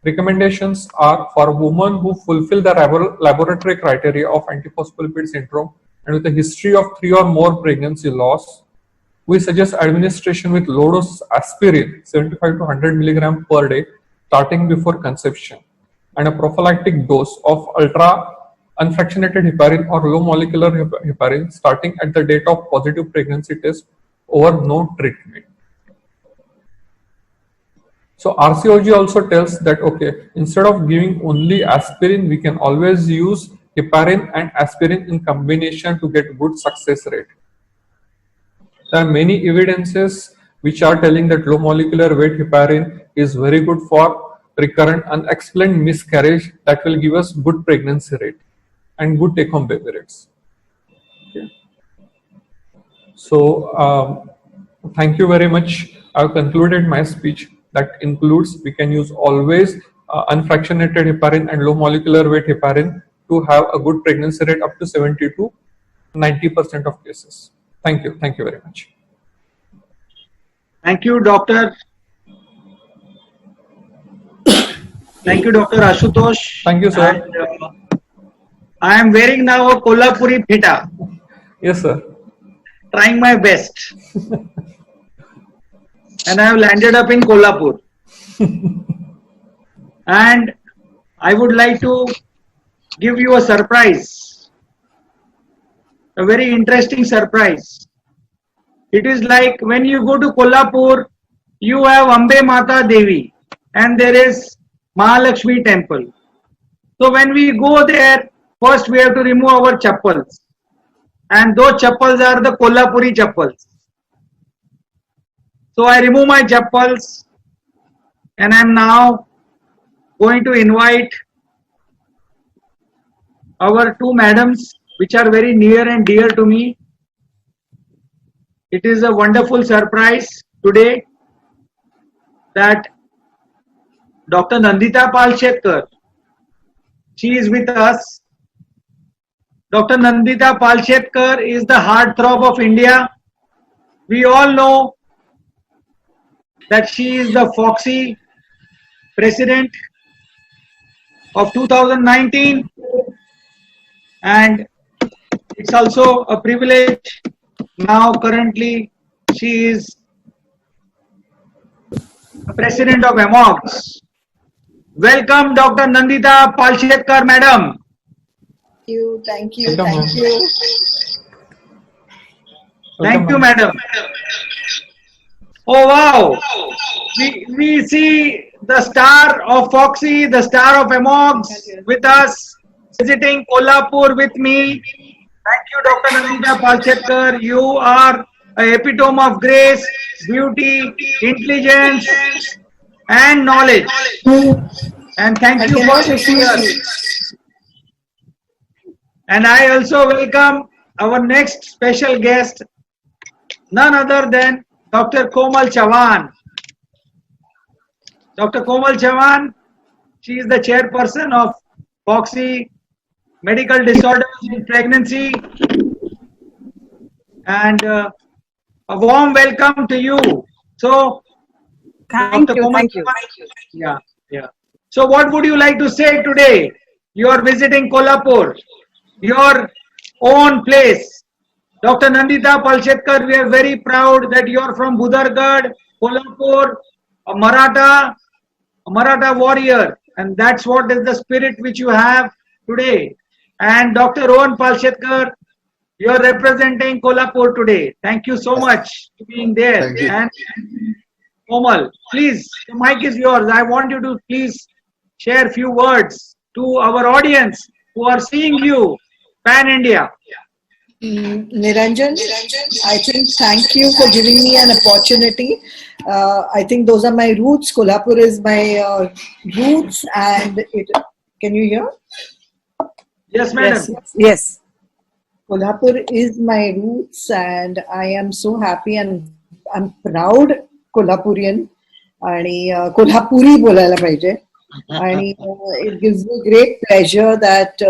Recommendations are for women who fulfill the laboratory criteria of antiphospholipid syndrome and with a history of 3 or more pregnancy loss. We suggest administration with low dose aspirin 75 to 100 milligram per day starting before conception, and a prophylactic dose of ultra unfractionated heparin or low molecular heparin starting at the date of positive pregnancy test over no treatment. So RCOG also tells that, okay, instead of giving only aspirin, we can always use heparin and aspirin in combination to get good success rate. There are many evidences which are telling that low molecular weight heparin is very good for recurrent unexplained miscarriage that will give us good pregnancy rate and good take-home baby rates. Okay. So thank you very much. I've concluded my speech. That includes we can use always unfractionated heparin and low molecular weight heparin to have a good pregnancy rate up to 70 to 90% of cases. Thank you. Thank you very much. Thank you, Doctor. Thank you, Dr. Ashutosh. Thank you, sir. And, I am wearing now a Kolhapuri phita. Yes, sir. Trying my best. And I have landed up in Kolhapur. And I would like to give you a surprise. A very interesting surprise. It is like when you go to Kolhapur, you have Ambe Mata Devi and there is Mahalakshmi temple. So when we go there, first we have to remove our chappals. And those chappals are the Kolhapuri chappals. So I remove my chappals and I am now going to invite our two madams which are very near and dear to me. It is a wonderful surprise today that Dr. Nandita Palshetkar, she is with us. Dr. Nandita Palshetkar is the heartthrob of India. We all know that she is the Foxy president of 2019 and it's also a privilege. Now currently she is the president of AMOGS. Welcome Dr. Nandita Palshetkar madam. Welcome, Thank ma'am. you. Thank you Welcome, madam. Oh wow, we see the star of Foxy, the star of AMOGS with us, visiting Kolhapur with me. Thank you, Dr. Nandita Palchetkar. You are a epitome of grace, beauty, intelligence, and knowledge. And thank you for being here. And I also welcome our next special guest, none other than Dr. Komal Chavan. Dr. Komal Chavan, she is the chairperson of Foxy Medical Disorders in Pregnancy. And a warm welcome to you. So, Thank Dr. you. Komal Thank you. Chavan, yeah. So, what would you like to say today? You are visiting Kolhapur, your own place. Dr. Nandita Palchetkar, we are very proud that you are from Budhargad, Kolhapur, a Maratha warrior, and that's what is the spirit which you have today. And Dr. Rohan Palchetkar, you are representing Kolhapur today. Thank you so much for being there. Thank you. And Komal, please, the mic is yours. I want you to please share few words to our audience who are seeing you pan India. Niranjan, I think thank you for giving me an opportunity. I think those are my roots. Kolhapur is my roots, and can you hear? Yes, madam. Yes. Kolhapur is my roots, and I am so happy and I'm proud Kolhapurian. आणि कोल्हापुरी बोलायला पाहिजे आणि it gives me great pleasure that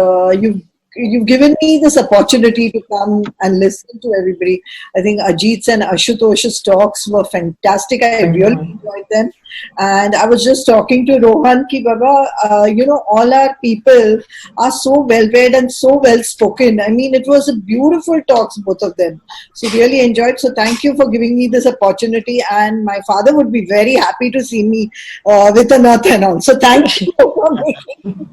you've given me this opportunity to come and listen to everybody. I think Ajit's and Ashutosh's talks were fantastic. I really enjoyed them. And I was just talking to Rohan ki Baba, all our people are so well read and so well spoken. I mean, it was a beautiful talks, both of them. So really enjoyed. So thank you for giving me this opportunity. And my father would be very happy to see me with a Nath and all. So thank you for making.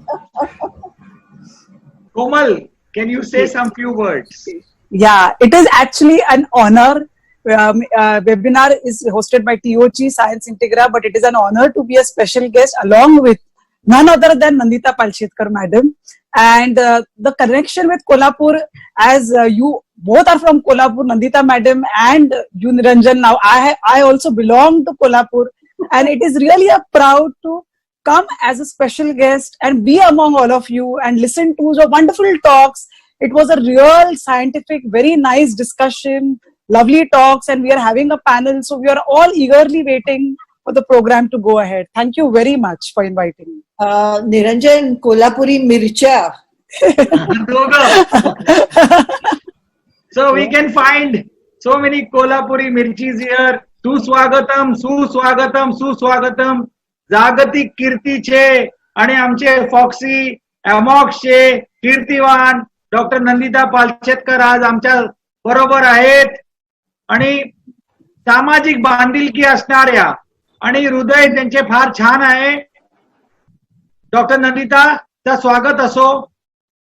Komal, can you say some few words? Yeah, it is actually an honor. Webinar is hosted by TOG Science Integra, but it is an honor to be a special guest along with none other than Nandita Palchetkar madam. And the connection with Kolhapur, as you both are from Kolhapur, Nandita madam and you Niranjan. Now I also belong to Kolhapur, and it is really a proud to come as a special guest and be among all of you and listen to the wonderful talks. It was a real scientific, very nice discussion, lovely talks, and we are having a panel. So we are all eagerly waiting for the program to go ahead. Thank you very much for inviting me. Niranjan, Kolhapuri Mircha. So we can find so many Kolhapuri mirchis here. Suswagatam, suswagatam, suswagatam. जागतिक कीर्तीचे आणि आमचे foxy अमॉक्सचे कीर्तिवान doctor Nandita पालशेतकर आज आमच्या बरोबर आहेत आणि सामाजिक बांधिलकी असणाऱ्या आणि हृदय त्यांचे फार छान आहे. डॉक्टर नंदिताचं स्वागत असो.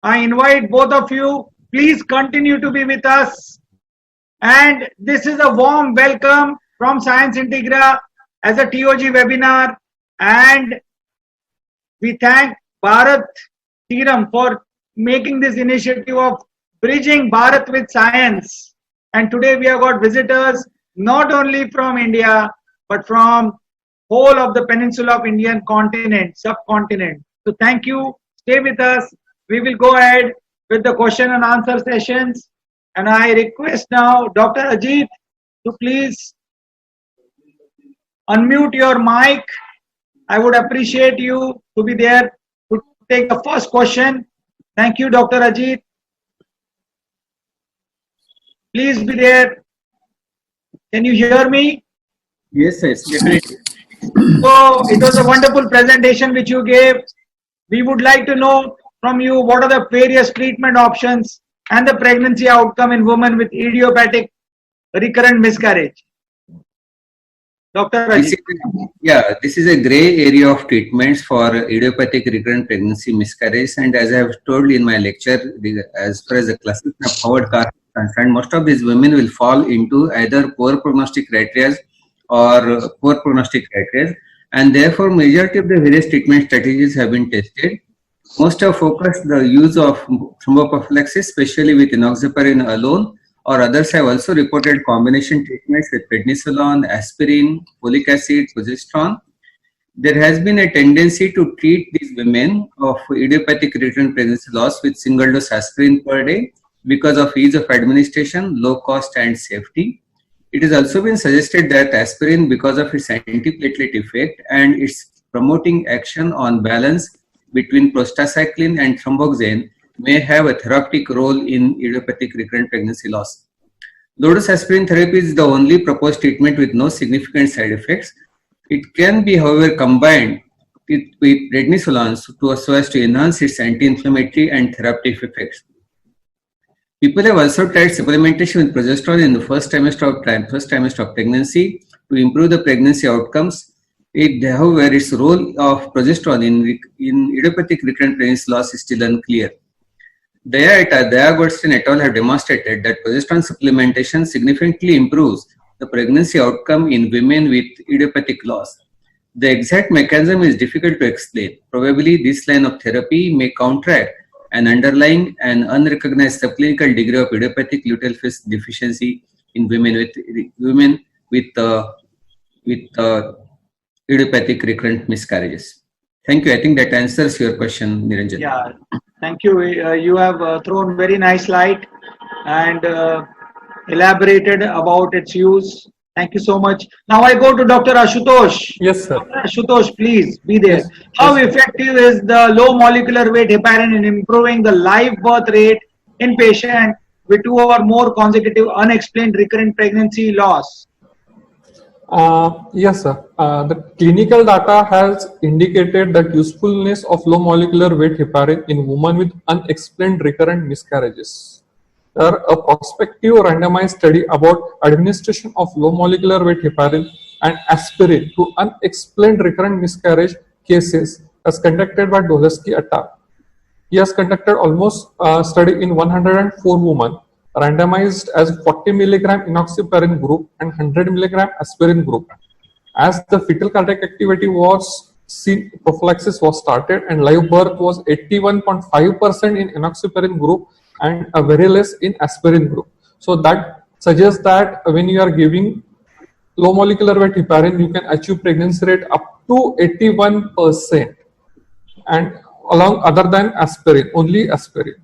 I invite both of you, please continue to be with us, and this is a warm welcome from Science Integra as a TOG webinar. And we thank Bharat Serum for making this initiative of bridging Bharat with science. And today we have got visitors not only from India but from whole of the peninsula of Indian continent, subcontinent. So thank you. Stay with us. We will go ahead with the question and answer sessions. And I request now Dr. Ajit to please unmute your mic. I would appreciate you to be there to take the first question. Thank you, Dr. Ajit. Please be there. Can you hear me? Yes, definitely. So it was a wonderful presentation which you gave. We would like to know from you what are the various treatment options and the pregnancy outcome in women with idiopathic recurrent miscarriage. Dr. This Ajit. this is a gray area of treatments for idiopathic recurrent pregnancy miscarriage. And as I have told in my lecture, as far as the classification of Howard Carr is concerned, most of these women will fall into either poor prognostic criteria or poor prognostic criteria. And therefore, majority of the various treatment strategies have been tested. Most have focused the use of thromboprophylaxis, especially with enoxaparin alone, or others have also reported combination treatments with prednisolone, aspirin, folic acid, progesterone. There has been a tendency to treat these women of idiopathic recurrent pregnancy loss with single dose aspirin per day because of ease of administration, low cost and safety. It has also been suggested that aspirin, because of its antiplatelet effect and its promoting action on balance between prostacyclin and thromboxane, may have a therapeutic role in idiopathic recurrent pregnancy loss. Low-dose aspirin therapy is the only proposed treatment with no significant side effects. It can be, however, combined with prednisolone so as to enhance its anti-inflammatory and therapeutic effects. People have also tried supplementation with progesterone in the first trimester of pregnancy to improve the pregnancy outcomes. However, its role of progesterone in idiopathic recurrent pregnancy loss is still unclear. Goldstein et al. Have demonstrated that progesterone supplementation significantly improves the pregnancy outcome in women with idiopathic loss. The exact mechanism is difficult to explain. Probably this line of therapy may counteract an underlying and unrecognized subclinical degree of idiopathic luteal phase deficiency in women with idiopathic recurrent miscarriages. Thank you. I think that answers your question, Niranjan. Yeah, thank you. You have thrown very nice light and elaborated about its use. Thank you so much. Now I go to Dr. Ashutosh. Yes, sir. Dr. Ashutosh, please be there. Yes. How effective is the low molecular weight heparin in improving the live birth rate in patients with 2 or more consecutive unexplained recurrent pregnancy loss? Yes, sir. The clinical data has indicated that usefulness of low molecular weight heparin in women with unexplained recurrent miscarriages. There are a prospective randomized study about administration of low molecular weight heparin and aspirin to unexplained recurrent miscarriage cases as conducted by Doleski et al. He has conducted almost study in 104 women, randomized as 40 milligram enoxaparin group and 100 milligram aspirin group. As the fetal cardiac activity was seen, prophylaxis was started and live birth was 81.5% in enoxaparin group and a very less in aspirin group. So that suggests that when you are giving low molecular weight heparin, you can achieve pregnancy rate up to 81%, and along other than aspirin, only aspirin.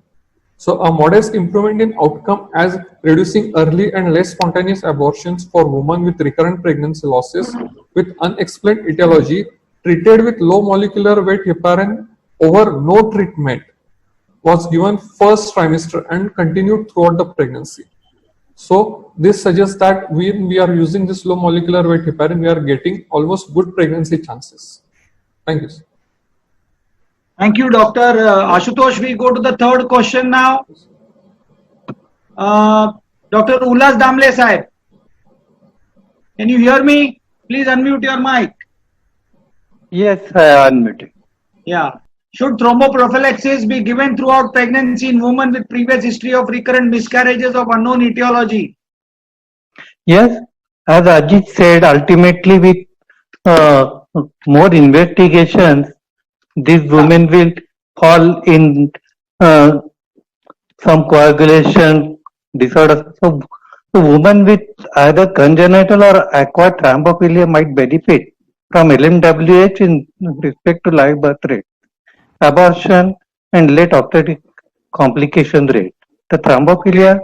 So a modest improvement in outcome as reducing early and less spontaneous abortions for women with recurrent pregnancy losses with unexplained etiology treated with low molecular weight heparin over no treatment was given first trimester and continued throughout the pregnancy. So this suggests that when we are using this low molecular weight heparin, we are getting almost good pregnancy chances. Thank you, sir. Thank you, Dr. Ashutosh. We go to the third question now. Dr. Ullas Damle Sahib, can you hear me? Please unmute your mic. Yes, I unmuted. Yeah. Should thromboprophylaxis be given throughout pregnancy in women with previous history of recurrent miscarriages of unknown etiology? Yes, as Ajit said, ultimately with more investigations, these women will fall in some coagulation disorders. So, women with either congenital or acquired thrombophilia might benefit from LMWH in respect to live birth rate, abortion, and late obstetric complication rate. The thrombophilia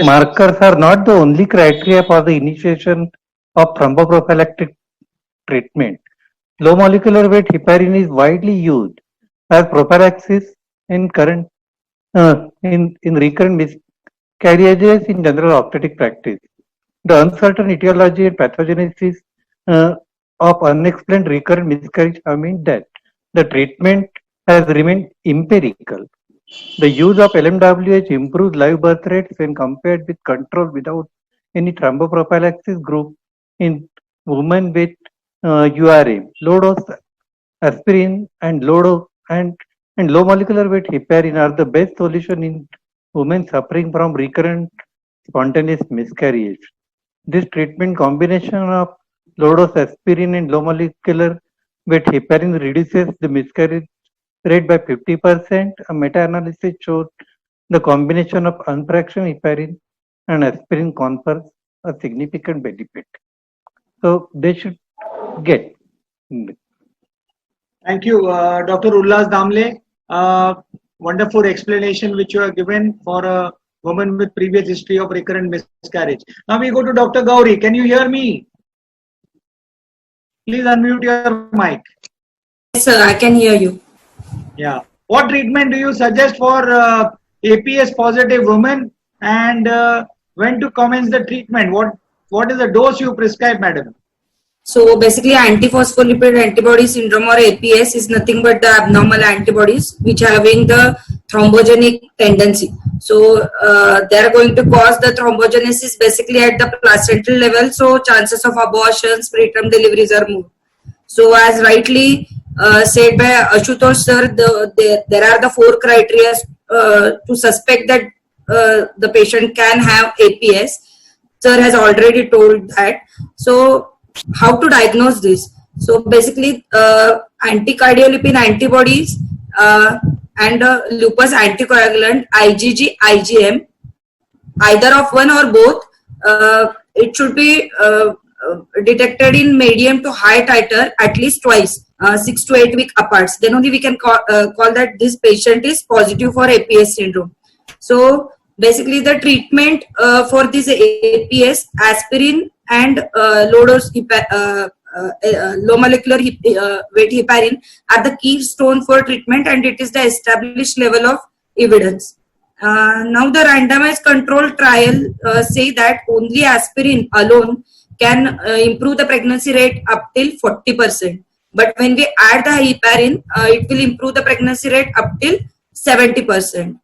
markers are not the only criteria for the initiation of thromboprophylactic treatment. Low molecular weight heparin is widely used as prophylaxis in recurrent miscarriages in general obstetric practice. The uncertain etiology and pathogenesis of unexplained recurrent miscarriage have meant that the treatment has remained empirical. The use of LMWH improves live birth rates when compared with control without any thromboprophylaxis group in women with URM. Low dose aspirin and low molecular weight heparin are the best solution in women suffering from recurrent spontaneous miscarriage. This treatment combination of low dose aspirin and low molecular weight heparin reduces the miscarriage rate by 50%. A meta-analysis showed the combination of unfractionated heparin and aspirin confers a significant benefit. So they should get. Thank you, Dr. Ullas Damle. Wonderful explanation which you have given for a woman with previous history of recurrent miscarriage. Now we go to Dr. Gauri. Can you hear me? Please unmute your mic. Yes, sir, I can hear you. Yeah. What treatment do you suggest for APS positive women, and when to commence the treatment? What is the dose you prescribe, madam? So basically antiphospholipid antibody syndrome or APS is nothing but the abnormal antibodies which are having the thrombogenic tendency. So they are going to cause the thrombogenesis basically at the placental level. So chances of abortions, preterm deliveries are more. So as rightly said by Ashutosh sir, there are the 4 criteria to suspect that the patient can have APS. Sir has already told that. So how to diagnose this? So basically anticardiolipin antibodies and lupus anticoagulant IgG, IgM, either of one or both, it should be detected in medium to high titer at least twice, 6 to 8 weeks apart. Then only we can call that this patient is positive for APS syndrome. So basically the treatment for this APS, aspirin and low molecular weight heparin are the keystone for treatment, and it is the established level of evidence. Now the randomized control trial say that only aspirin alone can improve the pregnancy rate up till 40%. But when we add the heparin, it will improve the pregnancy rate up till 70%.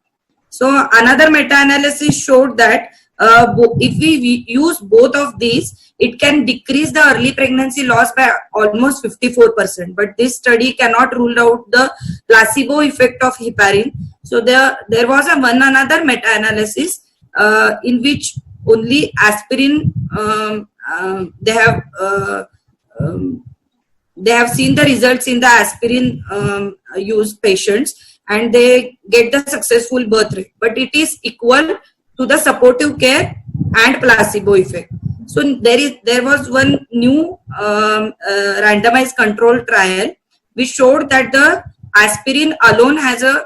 So another meta-analysis showed that if we use both of these, it can decrease the early pregnancy loss by almost 54%. But this study cannot rule out the placebo effect of heparin. So there was another meta-analysis in which only aspirin they have seen the results in the aspirin used patients, and they get the successful birth rate, but it is equal to the supportive care and placebo effect. So there was one new randomized control trial which showed that the aspirin alone has a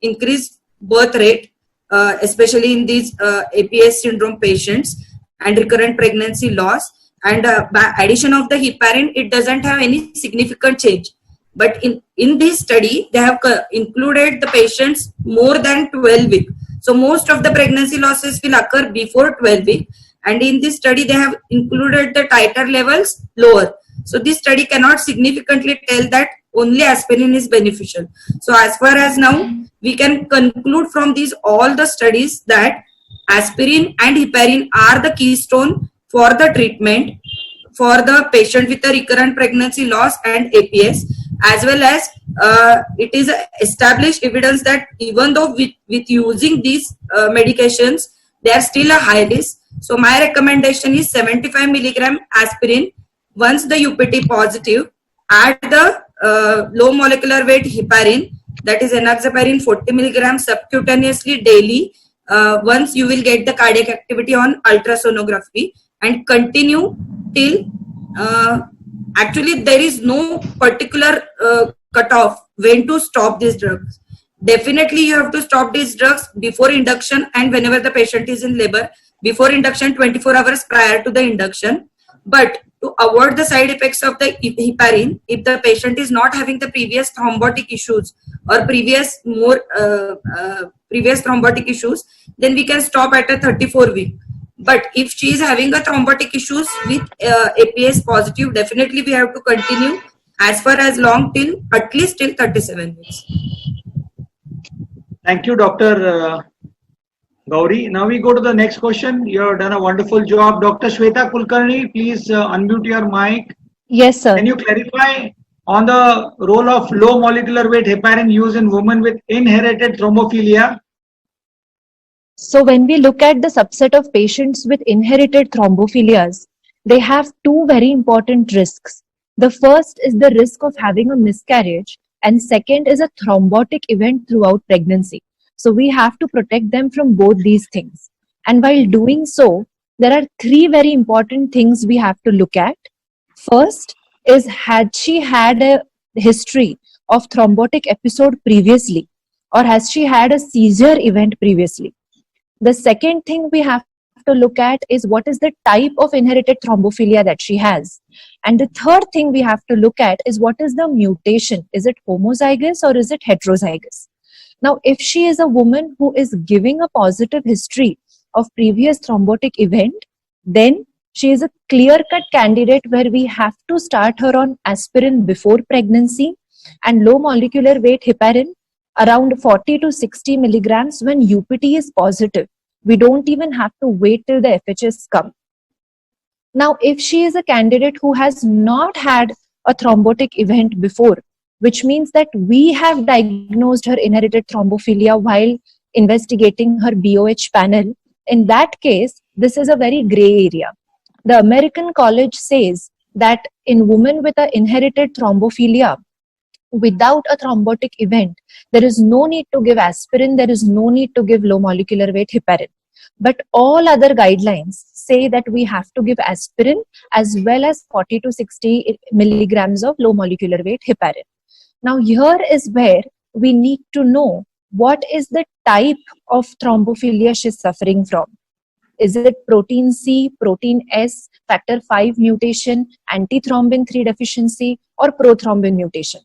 increased birth rate, especially in these APS syndrome patients and recurrent pregnancy loss, and by addition of the heparin it doesn't have any significant change. But in this study, they have included the patients more than 12 weeks. So most of the pregnancy losses will occur before 12 weeks. And in this study, they have included the titer levels lower. So this study cannot significantly tell that only aspirin is beneficial. So as far as now, we can conclude from these all the studies that aspirin and heparin are the keystone for the treatment for the patient with a recurrent pregnancy loss and APS, as well as it is established evidence that even though with using these medications, they are still a high risk. So my recommendation is 75 milligram aspirin once the UPT positive, add the low molecular weight heparin, that is enoxaparin 40 milligrams subcutaneously daily once you will get the cardiac activity on ultrasonography, and continue till actually there is no particular cutoff when to stop these drugs. Definitely you have to stop these drugs before induction and whenever the patient is in labor, before induction 24 hours prior to the induction. But to avoid the side effects of the heparin, if the patient is not having the previous thrombotic issues or previous thrombotic issues, then we can stop at a 34 week. But if she is having a thrombotic issues with APS positive, definitely we have to continue as far as long till at least till 37 weeks. Thank you, Dr. Gauri. Now we go to the next question. You have done a wonderful job. Dr. Shweta Kulkarni, please unmute your mic. Yes, sir. Can you clarify on the role of low molecular weight heparin used in women with inherited thrombophilia? So when we look at the subset of patients with inherited thrombophilias, they have two very important risks. The first is the risk of having a miscarriage, and second is a thrombotic event throughout pregnancy. So we have to protect them from both these things. And while doing so, there are three very important things we have to look at. First is, had she had a history of thrombotic episode previously, or has she had a seizure event previously? The second thing we have to look at is what is the type of inherited thrombophilia that she has. And the third thing we have to look at is what is the mutation. Is it homozygous or is it heterozygous? Now, if she is a woman who is giving a positive history of previous thrombotic event, then she is a clear-cut candidate where we have to start her on aspirin before pregnancy and low molecular weight heparin around 40 to 60 milligrams when UPT is positive. We don't even have to wait till the FHS come. Now, if she is a candidate who has not had a thrombotic event before, which means that we have diagnosed her inherited thrombophilia while investigating her BOH panel, in that case, this is a very gray area. The American College says that in women with an inherited thrombophilia, without a thrombotic event, there is no need to give aspirin, there is no need to give low molecular weight heparin. But all other guidelines say that we have to give aspirin as well as 40 to 60 milligrams of low molecular weight heparin. Now here is where we need to know what is the type of thrombophilia she is suffering from. Is it protein C, protein S, factor 5 mutation, antithrombin 3 deficiency, or prothrombin mutation?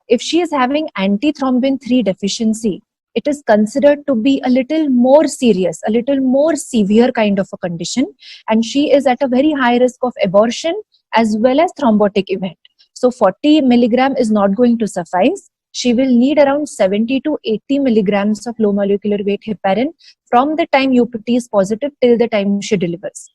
If she is having antithrombin 3 deficiency, it is considered to be a little more serious, a little more severe kind of a condition, and she is at a very high risk of abortion as well as thrombotic event. So 40 milligram is not going to suffice. She will need around 70 to 80 milligrams of low molecular weight heparin from the time UPT is positive till the time she delivers.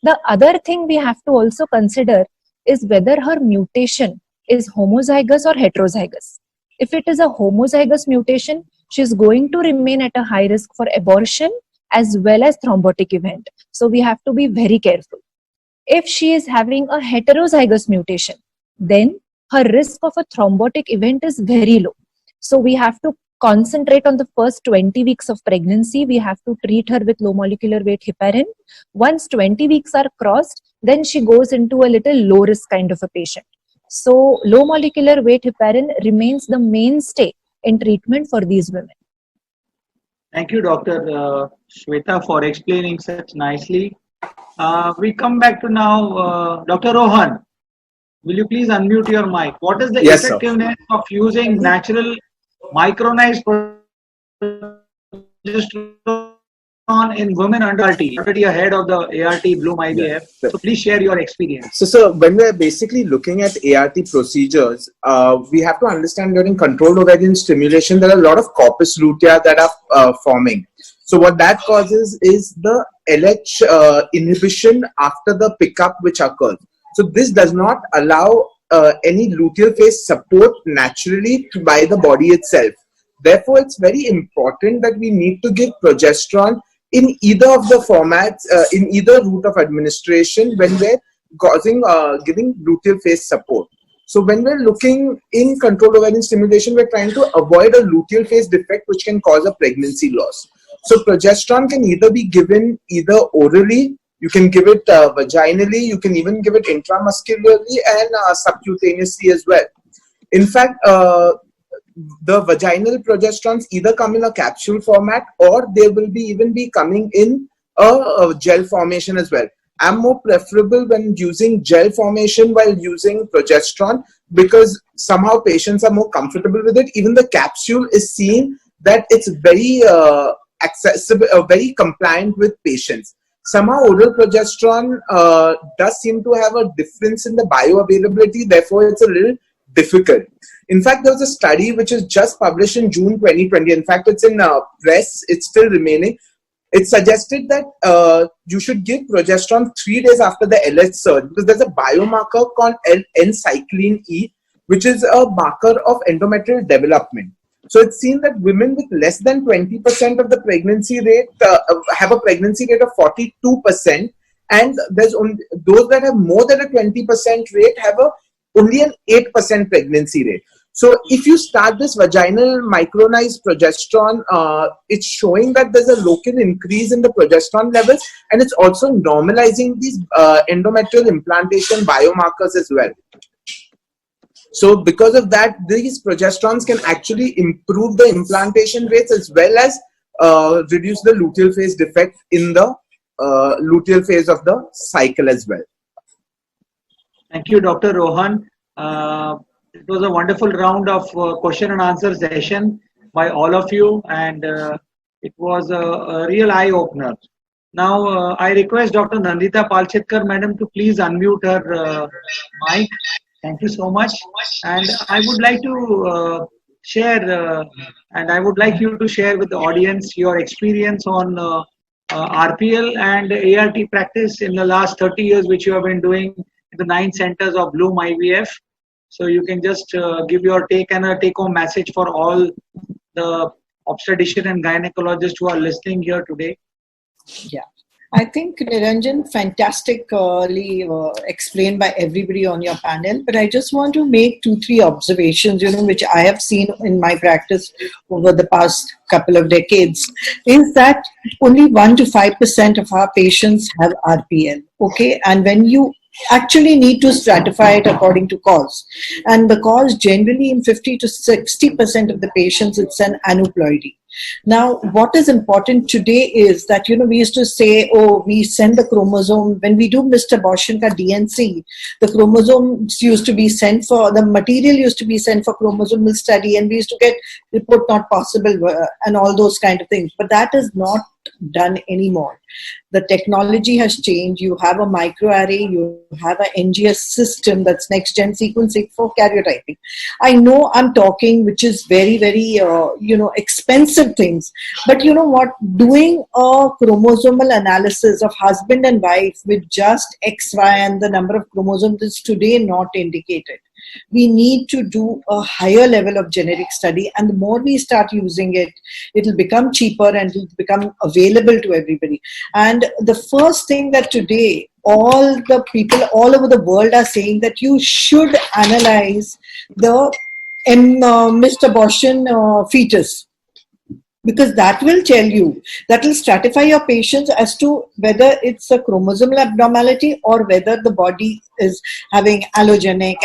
The other thing we have to also consider is whether her mutation is homozygous or heterozygous. If it is a homozygous mutation, she is going to remain at a high risk for abortion as well as thrombotic event. So we have to be very careful. If she is having a heterozygous mutation, then her risk of a thrombotic event is very low. So we have to concentrate on the first 20 weeks of pregnancy. We have to treat her with low molecular weight heparin. Once 20 weeks are crossed, then she goes into a little low risk kind of a patient. So low molecular weight heparin remains the mainstay in treatment for these women. Thank you, Dr. Shweta, for explaining such nicely. We come back to now Dr. Rohan. Will you please unmute your mic? What is the effectiveness of using natural micronized progesterone in women under ART? Already ahead of the ART Bloom IVF. Yeah. So please share your experience. So when we're basically looking at ART procedures, we have to understand during controlled ovarian stimulation, there are a lot of corpus lutea that are forming. So what that causes is the LH inhibition after the pickup which occurs. So this does not allow any luteal phase support naturally by the body itself. Therefore, it's very important that we need to give progesterone in either of the formats, in either route of administration when we're giving luteal phase support. So when we're looking in controlled ovarian stimulation, we're trying to avoid a luteal phase defect which can cause a pregnancy loss. So progesterone can either be given either orally, you can give it vaginally, you can even give it intramuscularly and subcutaneously as well. In fact, the vaginal progesterones either come in a capsule format or they will even be coming in a gel formation as well. I'm more preferable when using gel formation while using progesterone because somehow patients are more comfortable with it. Even the capsule is seen that it's very accessible, very compliant with patients. Somehow oral progesterone does seem to have a difference in the bioavailability, therefore it's a little difficult. In fact, there was a study which is just published in June 2020. In fact, it's in press. It's still remaining. It suggested that you should give progesterone 3 days after the LH surge, because there's a biomarker called N-cycline E, which is a marker of endometrial development. So it's seen that women with less than 20% of the pregnancy rate have a pregnancy rate of 42%, and there's only those that have more than a 20% rate have only an 8% pregnancy rate. So if you start this vaginal micronized progesterone, it's showing that there's a local increase in the progesterone levels, and it's also normalizing these endometrial implantation biomarkers as well. So because of that, these progesterones can actually improve the implantation rates as well as reduce the luteal phase defect in the luteal phase of the cycle as well. Thank you, Dr. Rohan. It was a wonderful round of question and answer session by all of you, and it was a real eye-opener. Now, I request Dr. Nandita Palchetkar, madam, to please unmute her mic. Thank you so much. And I would like to share, and I would like you to share with the audience your experience on RPL and ART practice in the last 30 years, which you have been doing in the 9 centers of Bloom IVF. So you can just give your take and a take-home message for all the obstetrician and gynecologists who are listening here today. Yeah, I think Niranjan fantastically explained by everybody on your panel, but I just want to make 2-3 observations, which I have seen in my practice over the past couple of decades, is that only 1 to 5% of our patients have RPL. Okay, and when you actually need to stratify it according to cause, and the cause generally in 50 to 60% of the patients, it's an aneuploidy. Now, what is important today is that, we used to say, oh, we send the chromosome. When we do Mr. Boshin ka DNC, the chromosomes used to be sent for, the material used to be sent for chromosomal study, and we used to get report not possible and all those kind of things. But that is not done anymore. The technology has changed. You have a microarray, you have an NGS system, that's next gen sequencing for karyotyping. I know I'm talking, which is very, very, expensive things. But you know what? Doing a chromosomal analysis of husband and wife with just XY and the number of chromosomes is today not indicated. We need to do a higher level of genetic study, and the more we start using it, it will become cheaper and it will become available to everybody. And the first thing that today all the people all over the world are saying, that you should analyze the Mr. Boshin fetus, because that will tell you, that will stratify your patients as to whether it's a chromosomal abnormality or whether the body is having allogenic,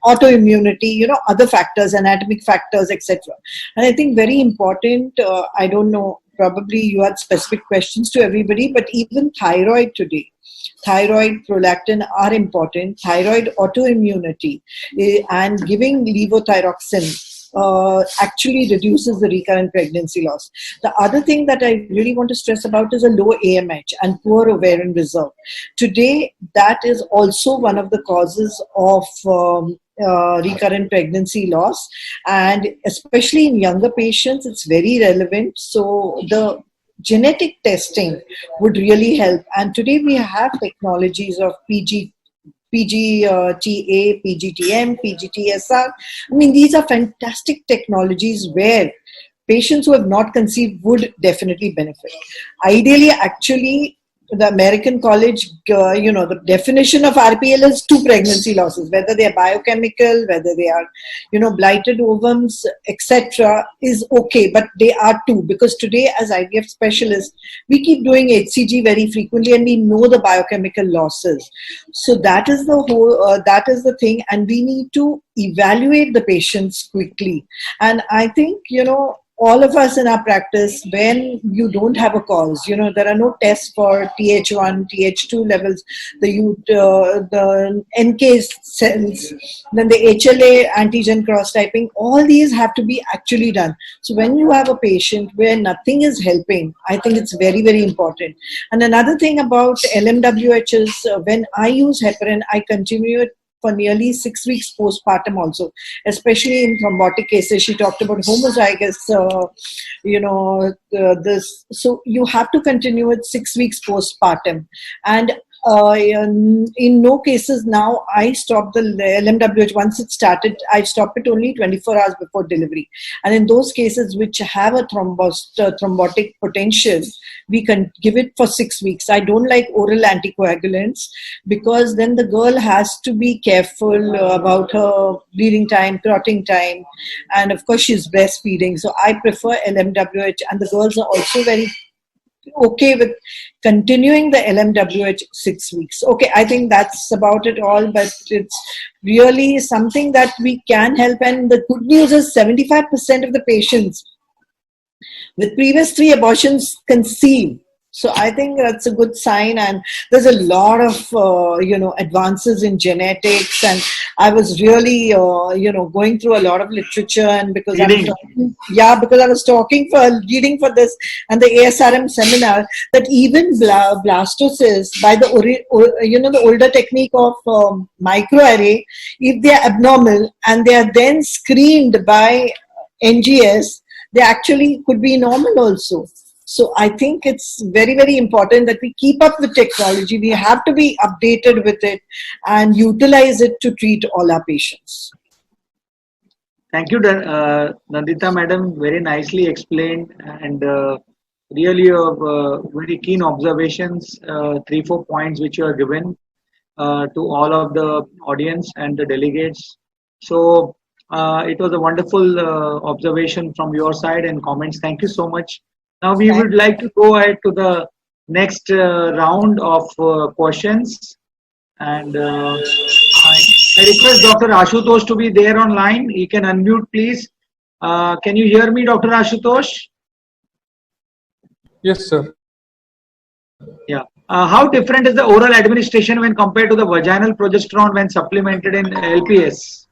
autoimmunity, other factors, anatomic factors, etc. And I think very important, I don't know, probably you had specific questions to everybody, but even thyroid today. Thyroid, prolactin are important. Thyroid autoimmunity and giving levothyroxine actually reduces the recurrent pregnancy loss. The other thing that I really want to stress about is a low AMH and poor ovarian reserve. Today, that is also one of the causes of recurrent pregnancy loss, and especially in younger patients, it's very relevant. So the genetic testing would really help. And today we have technologies of PGTA, PGTM, PGTSR. I mean, these are fantastic technologies where patients who have not conceived would definitely benefit. Ideally, actually, the American College, the definition of RPL is 2 pregnancy losses, whether they are biochemical, whether they are, blighted ovums, etc. is okay, but they are 2, because today as IVF specialists, we keep doing HCG very frequently and we know the biochemical losses. So that is the whole, that is the thing, and we need to evaluate the patients quickly. And I think, all of us in our practice, when you don't have a cause, there are no tests for TH1, TH2 levels, the NK cells, then the HLA antigen cross-typing, all these have to be actually done. So when you have a patient where nothing is helping, I think it's very, very important. And another thing about LMWH is when I use heparin, I continue it for nearly 6 weeks postpartum also, especially in thrombotic cases. She talked about homozygous, this. So you have to continue with 6 weeks postpartum. And in no cases now I stop the LMWH. Once it started, I stop it only 24 hours before delivery. And in those cases which have a thrombotic potential, we can give it for 6 weeks. I don't like oral anticoagulants because then the girl has to be careful about her bleeding time, clotting time, and of course she's breastfeeding. So I prefer LMWH, and the girls are also very okay with continuing the LMWH 6 weeks. Okay, I think that's about it all, but it's really something that we can help. And the good news is 75% of the patients with previous 3 abortions conceive. So I think that's a good sign, and there's a lot of advances in genetics, and I was really going through a lot of literature, and because I was reading for this and the ASRM seminar, that even blastocysts, by the older technique of microarray, if they are abnormal and they are then screened by NGS, they actually could be normal also. So I think it's very, very important that we keep up with technology. We have to be updated with it and utilize it to treat all our patients. Thank you, Nandita madam. Very nicely explained, and really very keen observations, 3-4 points which you have given to all of the audience and the delegates. So it was a wonderful observation from your side and comments. Thank you so much. Now we would like to go ahead to the next round of questions, and I request Dr. Ashutosh to be there online. He can unmute, please. Can you hear me, Dr. Ashutosh? Yes, sir. Yeah. How different is the oral administration when compared to the vaginal progesterone when supplemented in LPS?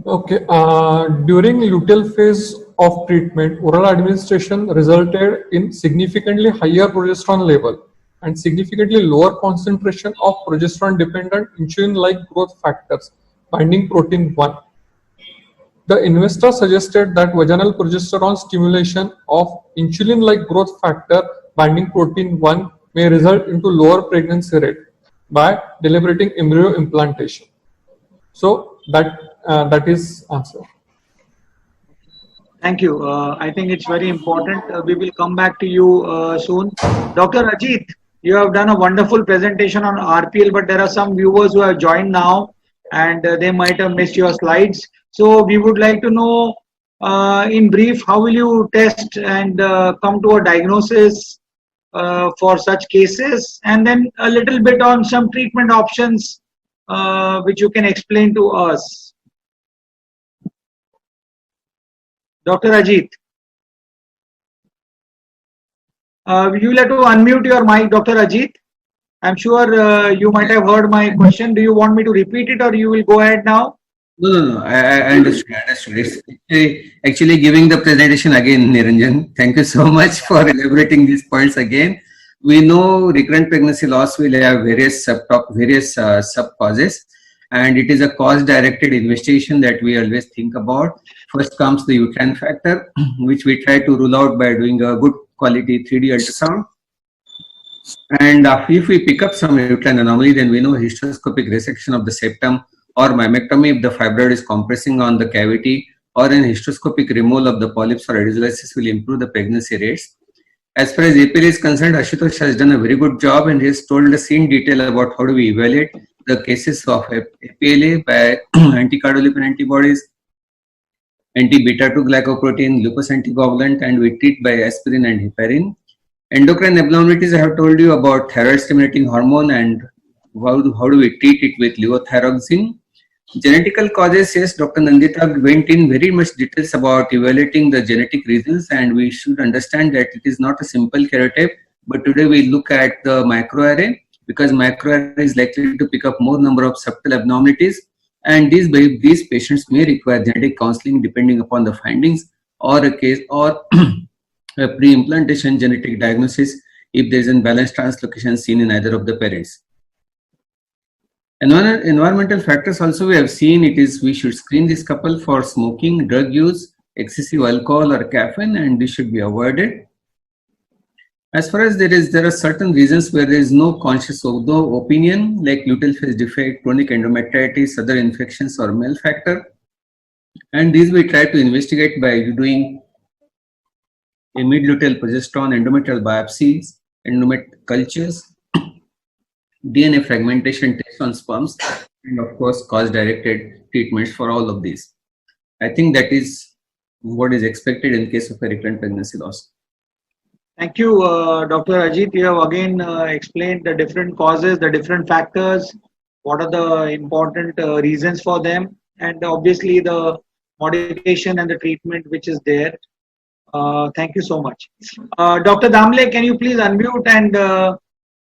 Okay. During luteal phase of treatment, oral administration resulted in significantly higher progesterone level and significantly lower concentration of progesterone-dependent insulin-like growth factors binding protein 1. The investor suggested that vaginal progesterone stimulation of insulin-like growth factor binding protein 1 may result into lower pregnancy rate by deliberating embryo implantation. So that is answer. Thank you. I think it's very important. We will come back to you soon. Dr. Ajit, you have done a wonderful presentation on RPL, but there are some viewers who have joined now and they might have missed your slides. So we would like to know in brief, how will you test and come to a diagnosis for such cases, and then a little bit on some treatment options which you can explain to us. Dr. Ajit, you will have to unmute your mic, Dr. Ajit. I'm sure you might have heard my question. Do you want me to repeat it, or you will go ahead now? No. I understood. It's actually giving the presentation again, Niranjan. Thank you so much for elaborating these points again. We know recurrent pregnancy loss will have various sub causes, and it is a cause-directed investigation that we always think about. First comes the uterine factor, which we try to rule out by doing a good quality 3D ultrasound. And if we pick up some uterine anomaly, then we know hysteroscopic resection of the septum or mammectomy if the fibroid is compressing on the cavity, or an hysteroscopic removal of the polyps or adenolysis will improve the pregnancy rates. As far as APL is concerned, Ashutosh has done a very good job and he has told us in detail about how do we evaluate the cases of APLA by anticardiolipin antibodies, anti-beta-2 glycoprotein, lupus anticoagulant, and we treat by aspirin and heparin. Endocrine abnormalities, I have told you about thyroid stimulating hormone and how do we treat it with levothyroxine. Genetical causes, yes, Dr. Nandita went in very much details about evaluating the genetic reasons, and we should understand that it is not a simple karyotype, but today we look at the microarray because microarray is likely to pick up more number of subtle abnormalities, and these patients may require genetic counseling depending upon the findings or a case or a pre-implantation genetic diagnosis if there is an balanced translocation seen in either of the parents. Environmental factors also we have seen it is we should screen this couple for smoking, drug use, excessive alcohol or caffeine, and this should be avoided. As far as there are certain reasons where there is no conscious no opinion, like luteal phase defect, chronic endometritis, other infections or male factor, and these we try to investigate by doing a mid-luteal progesterone, endometrial biopsies, endometrial cultures, DNA fragmentation tests on sperms, and of course cause-directed treatments for all of these. I think that is what is expected in case of a recurrent pregnancy loss. Thank you, Dr. Ajit. You have again explained the different causes, the different factors, what are the important reasons for them, and obviously the modification and the treatment which is there. Thank you so much. Dr. Damle, can you please unmute and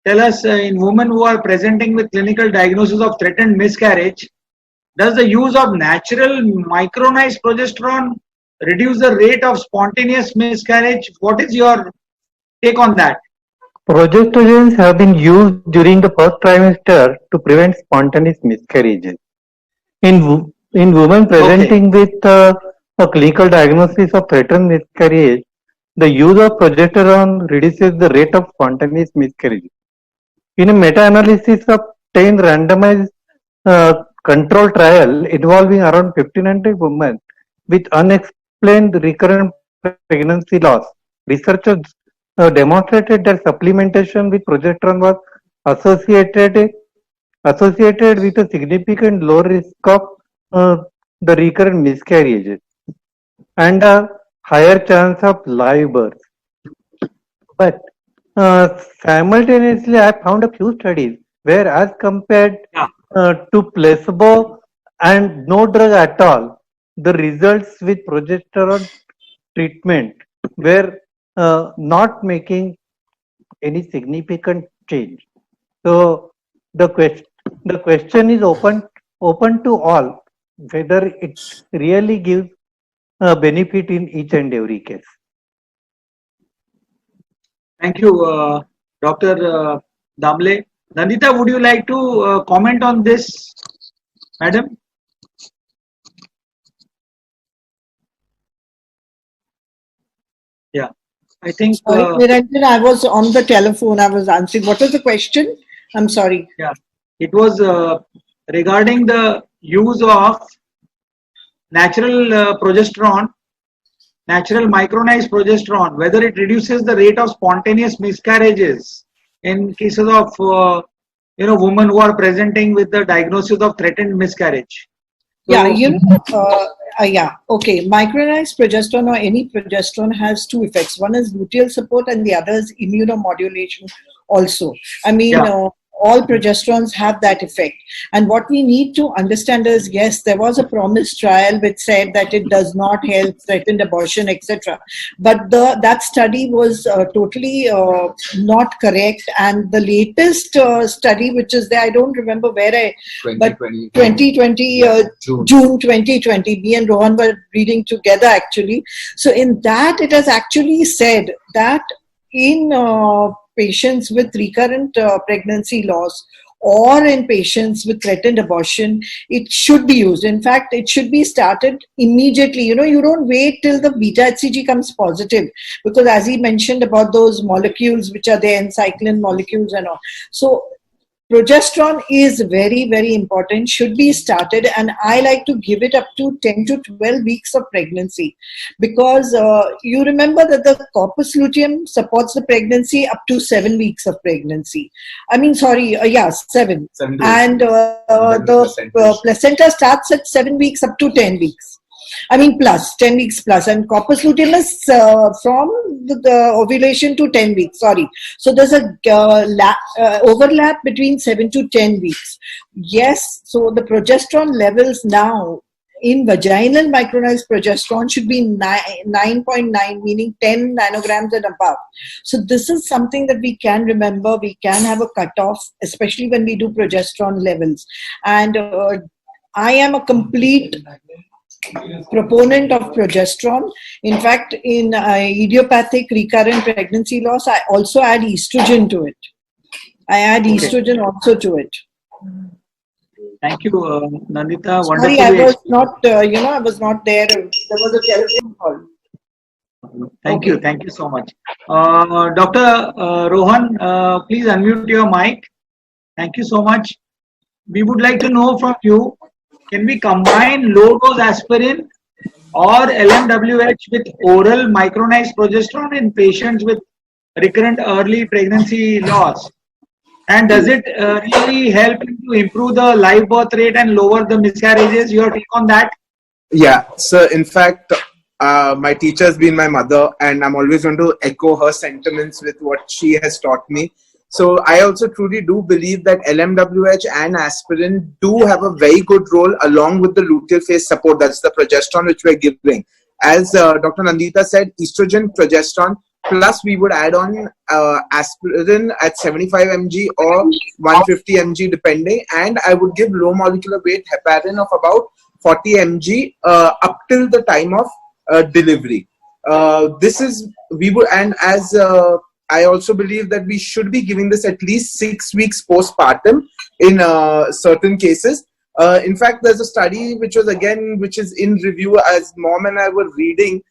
tell us in women who are presenting with clinical diagnosis of threatened miscarriage, does the use of natural micronized progesterone reduce the rate of spontaneous miscarriage? What is your take on that? Progestogens have been used during the first trimester to prevent spontaneous miscarriages. In women presenting with a clinical diagnosis of threatened miscarriage, the use of progesterone reduces the rate of spontaneous miscarriage. In a meta-analysis of 10 randomized control trial involving around 1,500 women with unexplained recurrent pregnancy loss, researchers demonstrated that supplementation with progesterone was associated with a significant low risk of the recurrent miscarriages and a higher chance of live birth. But simultaneously, I found a few studies where, as compared to placebo and no drug at all, the results with progesterone treatment were not making any significant change. So the question is open to all, whether it really gives a benefit in each and every case. Thank you, Dr. Damle. Nandita, would you like to comment on this, madam? Yeah, I think. Sorry, Niranjan, I was on the telephone. I was answering. What was the question? I'm sorry. Yeah, it was regarding the use of natural progesterone, natural micronized progesterone, whether it reduces the rate of spontaneous miscarriages in cases of women who are presenting with the diagnosis of threatened miscarriage. So, yeah, okay. Micronized progesterone or any progesterone has two effects. One is luteal support and the other is immunomodulation also. I mean, all progesterones have that effect. And what we need to understand is, yes, there was a PROMISE trial which said that it does not help threatened abortion, etc. But that study was totally not correct. And the latest study, which is there, I don't remember where 2020, June 2020, me and Rohan were reading together actually. So in that, it has actually said that in patients with recurrent pregnancy loss or in patients with threatened abortion, it should be used. In fact, it should be started immediately. You don't wait till the beta HCG comes positive, because as he mentioned about those molecules which are there, encyclin molecules and all. So progesterone is very, very important, should be started, and I like to give it up to 10 to 12 weeks of pregnancy, because you remember that the corpus luteum supports the pregnancy up to 7 weeks of pregnancy. I mean, sorry, 7. And the placenta starts at 7 weeks up to 10 weeks. I mean, plus 10 weeks plus, and corpus luteum is from the ovulation to 10 weeks. Sorry, so there's a overlap between 7 to 10 weeks. Yes, so the progesterone levels now in vaginal micronized progesterone should be 9.9, meaning 10 nanograms and above. So this is something that we can remember. We can have a cutoff, especially when we do progesterone levels. And I am a complete proponent of progesterone. In fact, in idiopathic recurrent pregnancy loss, I also add estrogen to it. I add estrogen also to it. Thank you, Nandita. Sorry, I Wonderfully was explained. not, I was not there. There was a telephone call. Thank Okay. you. Thank you so much. Dr. Rohan, please unmute your mic. Thank you so much. We would like to know from you, can we combine low dose aspirin or LMWH with oral micronized progesterone in patients with recurrent early pregnancy loss? And does it really help to improve the live birth rate and lower the miscarriages? Your take on that? Yeah, so in fact, my teacher has been my mother, and I'm always going to echo her sentiments with what she has taught me. So I also truly do believe that LMWH and aspirin do have a very good role along with the luteal phase support. That's the progesterone which we're giving. As Dr. Nandita said, estrogen, progesterone, plus we would add on aspirin at 75 mg or 150 mg depending, and I would give low molecular weight heparin of about 40 mg up till the time of delivery. This is we would, and as I also believe that we should be giving this at least 6 weeks postpartum in certain cases. In fact, there's a study which is in review as mom and I were reading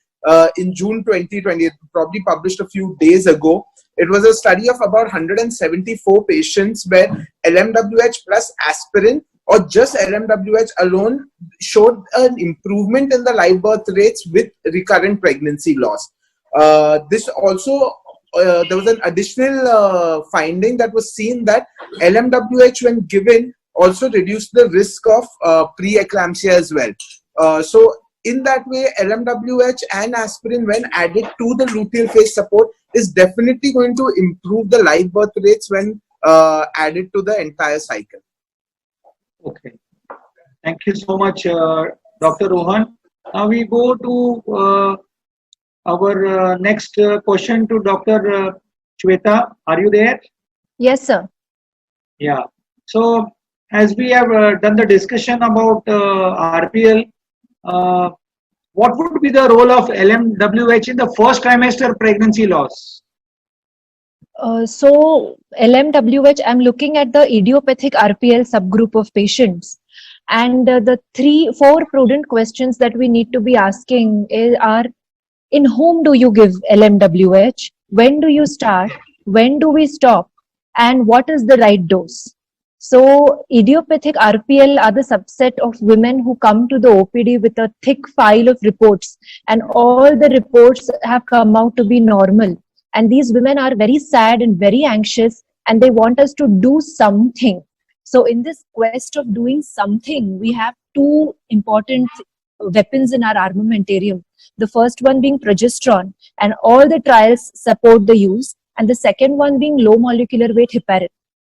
in June 2020, probably published a few days ago. It was a study of about 174 patients where LMWH plus aspirin or just LMWH alone showed an improvement in the live birth rates with recurrent pregnancy loss. This also, there was an additional finding that was seen that LMWH when given also reduced the risk of preeclampsia as well. So in that way, LMWH and aspirin when added to the luteal phase support is definitely going to improve the live birth rates when added to the entire cycle. Okay. Thank you so much, Dr. Rohan. Now we go to our next question to Dr. Shweta. Are you there? Yes, sir. Yeah. So as we have done the discussion about RPL, uh, what would be the role of LMWH in the first trimester pregnancy loss? So LMWH, I'm looking at the idiopathic RPL subgroup of patients. And the 4 prudent questions that we need to be asking are, in whom do you give LMWH? When do you start? When do we stop? And what is the right dose? So idiopathic RPL are the subset of women who come to the OPD with a thick file of reports, and all the reports have come out to be normal. And these women are very sad and very anxious, and they want us to do something. So in this quest of doing something, we have 2 important weapons in our armamentarium. The first one being progesterone, and all the trials support the use, and the second one being low molecular weight heparin.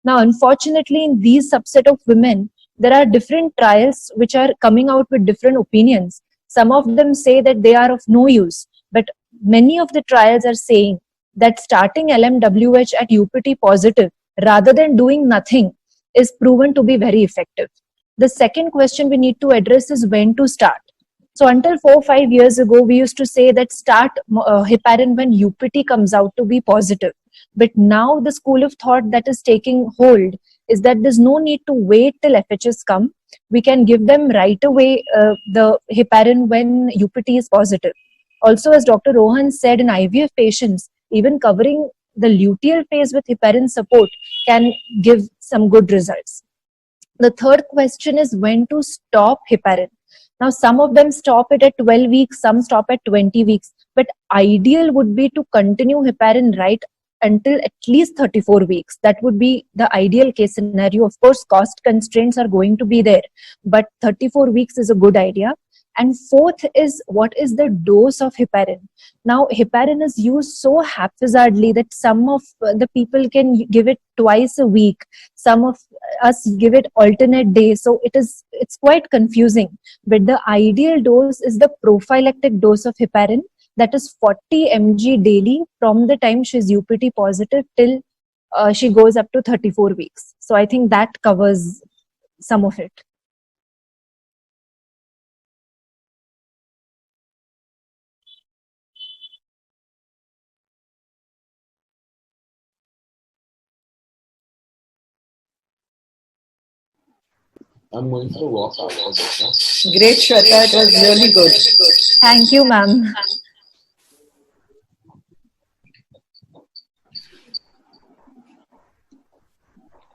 Now, unfortunately, in these subset of women, there are different trials which are coming out with different opinions. Some of them say that they are of no use, but many of the trials are saying that starting LMWH at UPT positive rather than doing nothing is proven to be very effective. The second question we need to address is when to start. So until 4-5 years ago, we used to say that start heparin when UPT comes out to be positive. But now the school of thought that is taking hold is that there's no need to wait till FHS come. We can give them right away the heparin when UPT is positive. Also, as Dr. Rohan said, in IVF patients, even covering the luteal phase with heparin support can give some good results. The third question is when to stop heparin. Now, some of them stop it at 12 weeks, some stop at 20 weeks, but ideal would be to continue heparin right until at least 34 weeks. That would be the ideal case scenario. Of course, cost constraints are going to be there, but 34 weeks is a good idea. And fourth is, what is the dose of heparin? Now, heparin is used so haphazardly that some of the people can give it twice a week. Some of us give it alternate days. So it's quite confusing. But the ideal dose is the prophylactic dose of heparin, that is 40 mg daily from the time she's UPT positive till she goes up to 34 weeks. So I think that covers some of it. I'm going for a walk after this. Great, Shweta. It was really good. Thank you, ma'am.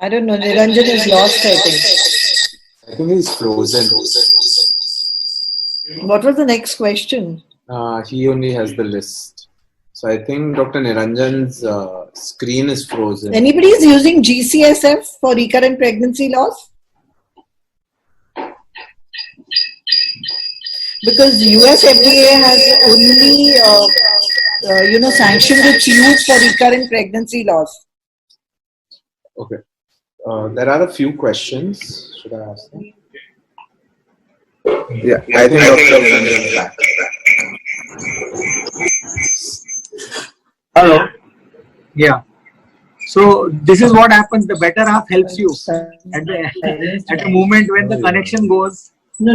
I don't know. Niranjan is lost, I think. I think he's frozen. What was the next question? He only has the list. So I think Dr. Niranjan's screen is frozen. Anybody is using GCSF for recurrent pregnancy loss? Because US FDA has only, sanctioned its use for recurrent pregnancy loss. Okay. There are a few questions. Should I ask them? Yeah, I think Dr. Niranjan is back. Hello. Yeah. So this is what happens. The better half helps you at the moment when the connection goes. Yeah.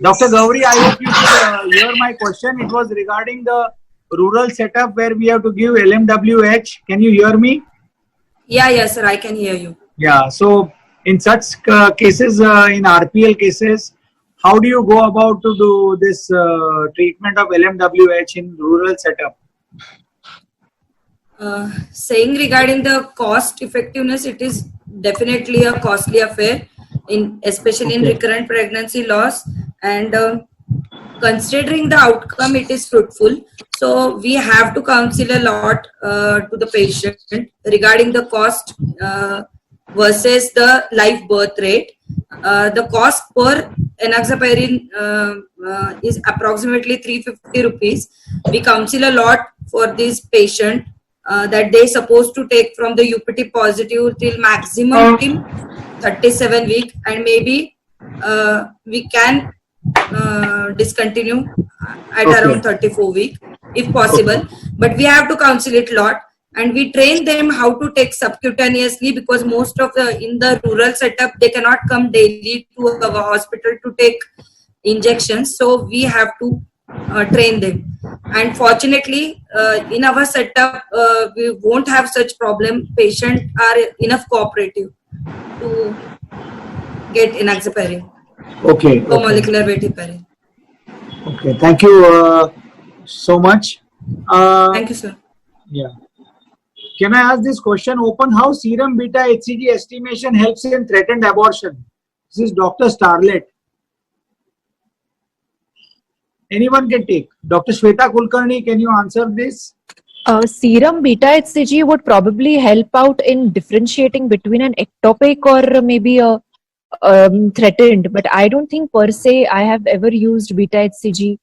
Dr. Gauri, I hope you could hear my question. It was regarding the rural setup where we have to give LMWH. Can you hear me? Yeah, sir, I can hear you. Yeah. So in such cases, in RPL cases, how do you go about to do this treatment of LMWH in rural setup? Saying regarding the cost effectiveness, it is definitely a costly affair, especially in recurrent pregnancy loss, and considering the outcome, it is fruitful. So we have to counsel a lot to the patient regarding the cost versus the live birth rate. The cost per enoxaparin is approximately 350 rupees. We counsel a lot for this patient that they supposed to take from the UPT positive till maximum till 37 week, and maybe we can discontinue at around 34 week if possible, but we have to counsel it a lot, and we train them how to take subcutaneously, because most of in the rural setup they cannot come daily to our hospital to take injections, so we have to train them. And fortunately in our setup we won't have such problem. Patients are enough cooperative to get enoxaparin. Okay. Molecular weight heparin. Okay. Thank you so much. Thank you, sir. Yeah. Can I ask this question open? How serum beta HCG estimation helps in threatened abortion? This is Dr. Starlet. Anyone can take. Dr. Shweta Kulkarni, can you answer this? Serum beta HCG would probably help out in differentiating between an ectopic or maybe a threatened, but I don't think per se I have ever used beta HCG.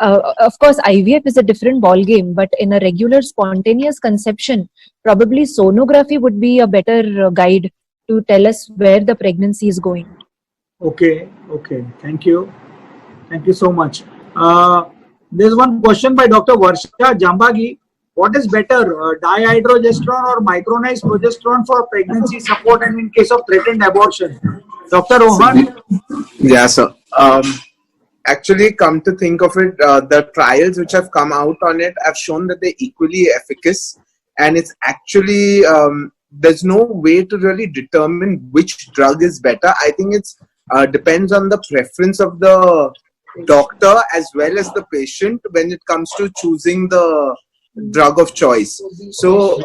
Of course, IVF is a different ball game, but in a regular spontaneous conception, probably sonography would be a better guide to tell us where the pregnancy is going. Okay. Thank you. Thank you so much. There's one question by Dr. Varsha Jambagi. What is better, dihydrogesterone or micronized progesterone for pregnancy support and in case of threatened abortion? Dr. Rohan? Yeah, sir. Actually, come to think of it, the trials which have come out on it have shown that they're equally efficacious, and it's actually there's no way to really determine which drug is better. I think it's depends on the preference of the doctor as well as the patient when it comes to choosing the drug of choice. So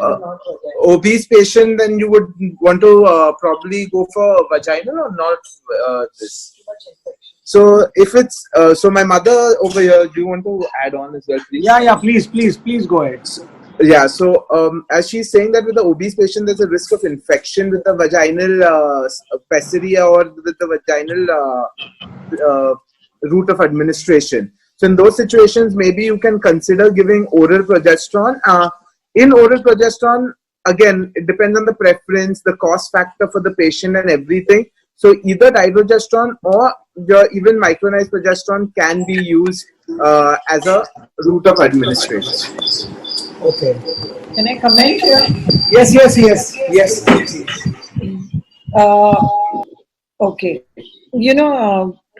obese patient, then you would want to probably go for vaginal or not this. So if it's so my mother over here, do you want to add on as well, please? Yeah, please go ahead. Yeah, so as she's saying that with the obese patient, there's a risk of infection with the vaginal pessaria or with the vaginal route of administration. So in those situations, maybe you can consider giving oral progesterone. In oral progesterone, again, it depends on the preference, the cost factor for the patient and everything. So either dydrogesterone or even micronized progesterone can be used as a route of administration. Okay. Can I comment here? Yes. Okay.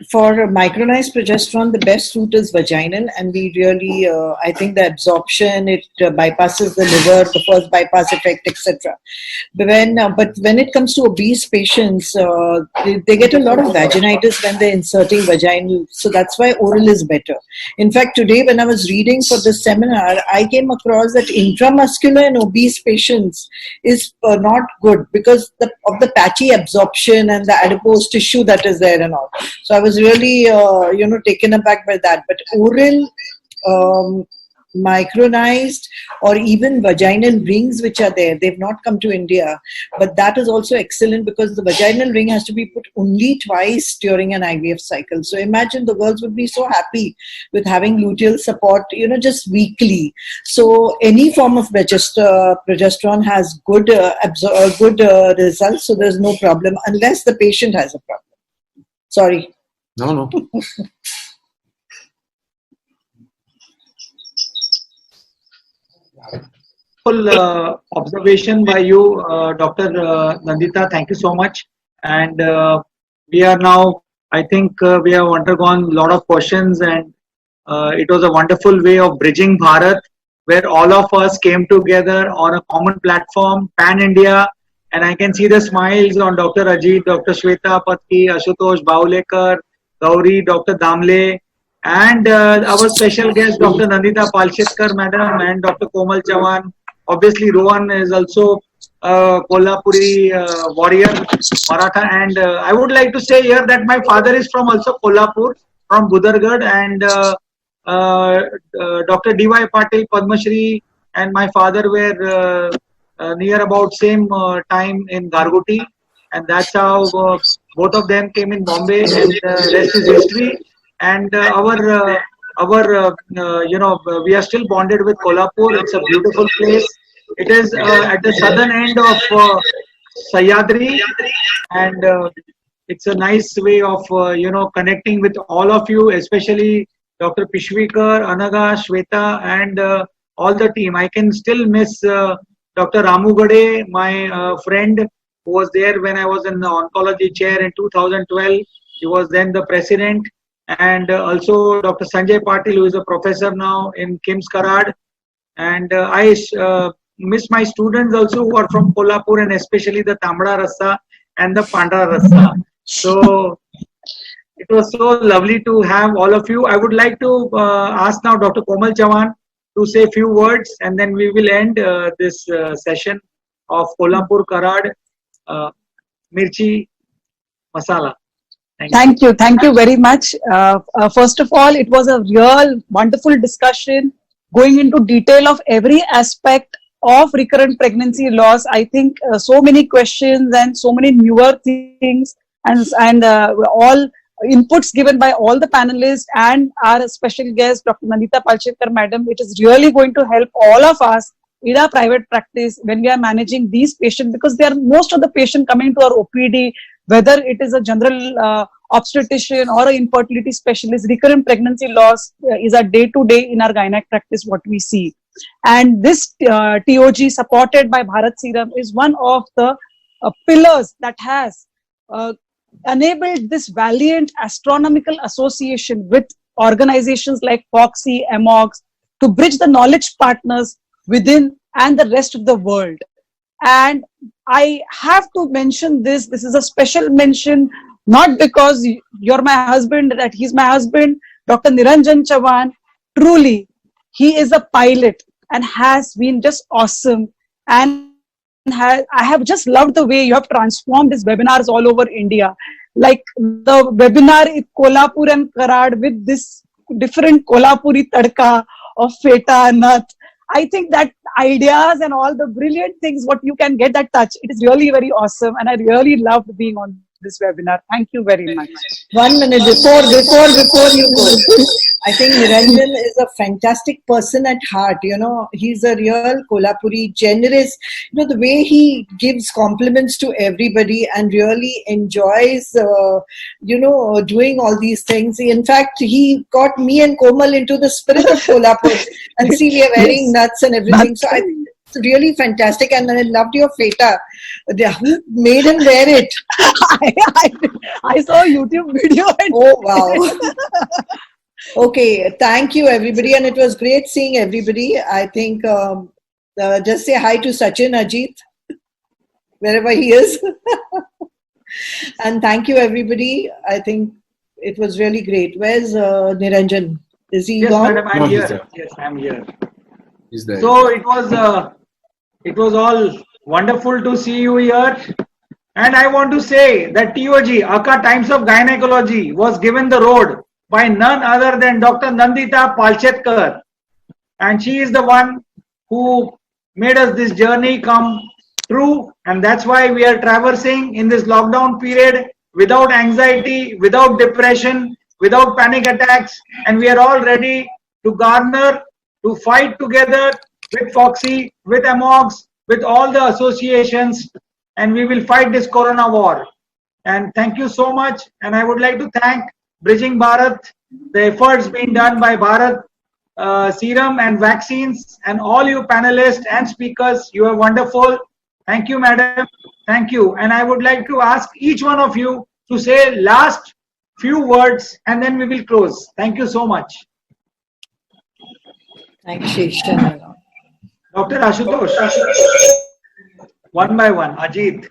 for micronized progesterone, the best route is vaginal, and we really, I think the absorption, it bypasses the liver, the first bypass effect, etc. But when it comes to obese patients, they get a lot of vaginitis when they're inserting vaginal, so that's why oral is better. In fact, today when I was reading for this seminar, I came across that intramuscular in obese patients is not good because of the patchy absorption and the adipose tissue that is there and all. So I was really, taken aback by that. But oral, micronized, or even vaginal rings which are there, they've not come to India. But that is also excellent because the vaginal ring has to be put only twice during an IVF cycle. So imagine the girls would be so happy with having luteal support, just weekly. So any form of progesterone has good results. So there's no problem unless the patient has a problem. Sorry. No. Full observation by you, Dr. Nandita. Thank you so much. And we are now, I think we have undergone a lot of questions, and it was a wonderful way of bridging Bharat, where all of us came together on a common platform, pan-India. And I can see the smiles on Dr. Ajit, Dr. Shweta Patki, Ashutosh Bhaulekar, Gauri, Dr. Damle, and our special guest, Dr. Nandita Palshetkar, Madam, and Dr. Komal Chavan. Obviously, Rohan is also a Kolhapuri warrior, Maratha. And I would like to say here that my father is from also Kolhapur, from Budargad, and Dr. D.Y. Patil, Padma Shri, and my father were near about same time in Gargoti, and that's how both of them came in Bombay, and rest is history. And we are still bonded with Kolhapur. It's a beautiful place. It is at the southern end of Sahyadri, and it's a nice way of connecting with all of you, especially Dr. Pishwikar, Anaga, Shweta, and all the team. I can still miss Dr. Ramu Gade, my friend, who was there when I was in the oncology chair in 2012. He was then the president. And also Dr. Sanjay Patil, who is a professor now in KIMS Karad. And I miss my students also who are from Kolhapur, and especially the Tamda Rasa and the Pandra Rasa. So it was so lovely to have all of you. I would like to ask now Dr. Komal Chavan to say a few words, and then we will end this session of Kolhapur Karad Mirchi Masala. Thank you. Thank you very much. First of all, it was a real wonderful discussion going into detail of every aspect of recurrent pregnancy loss. I think so many questions and so many newer things, and all inputs given by all the panelists and our special guest, Dr. Nandita Palshetkar Madam. It is really going to help all of us in our private practice when we are managing these patients, because they are most of the patients coming to our OPD, whether it is a general obstetrician or an infertility specialist. Recurrent pregnancy loss is a day-to-day in our gynec practice what we see. And this TOG supported by Bharat Serum is one of the pillars that has enabled this valiant astronomical association with organizations like FOXY, AMOGS to bridge the knowledge partners within and the rest of the world. And I have to mention this is a special mention, not because you're my husband, that he's my husband, Dr. Niranjan Chavan. Truly, he is a pilot and has been just awesome. And I have just loved the way you have transformed his webinars all over India. Like the webinar in Kolhapur and Karad with this different Kolhapuri tadka of feta, nut. I think that ideas and all the brilliant things, what you can get that touch, it is really very awesome. And I really loved being on this webinar. Thank you very much. 1 minute before you go. I think Niranjan is a fantastic person at heart. He's a real Kolhapuri, generous. The way he gives compliments to everybody and really enjoys, doing all these things. In fact, he got me and Komal into the spirit of Kolhapur. And see, we are wearing nuts and everything. So really fantastic, and I loved your feta. Who made him wear it? I saw a YouTube video. And Oh wow. Okay, thank you everybody, and it was great seeing everybody. I think just say hi to Sachin Ajit wherever he is. And thank you everybody. I think it was really great. Where's Niranjan? Is he Yes, gone? madam, I'm No, he's here. there. Yes, I'm here. Is there? So it was all wonderful to see you here. And I want to say that TOG, Akka Times of Gynecology, was given the road by none other than Dr. Nandita Palchetkar. And she is the one who made us this journey come true. And that's why we are traversing in this lockdown period without anxiety, without depression, without panic attacks. And we are all ready to garner, to fight together with Foxy, with Amox, with all the associations, and we will fight this corona war. And thank you so much. And I would like to thank Bridging Bharat, the efforts being done by Bharat Serum and Vaccines, and all you panelists and speakers. You are wonderful. Thank you, madam. Thank you. And I would like to ask each one of you to say last few words, and then we will close. Thank you so much. Thanks, Sheshan. Dr. Ashutosh. One by one. Ajit.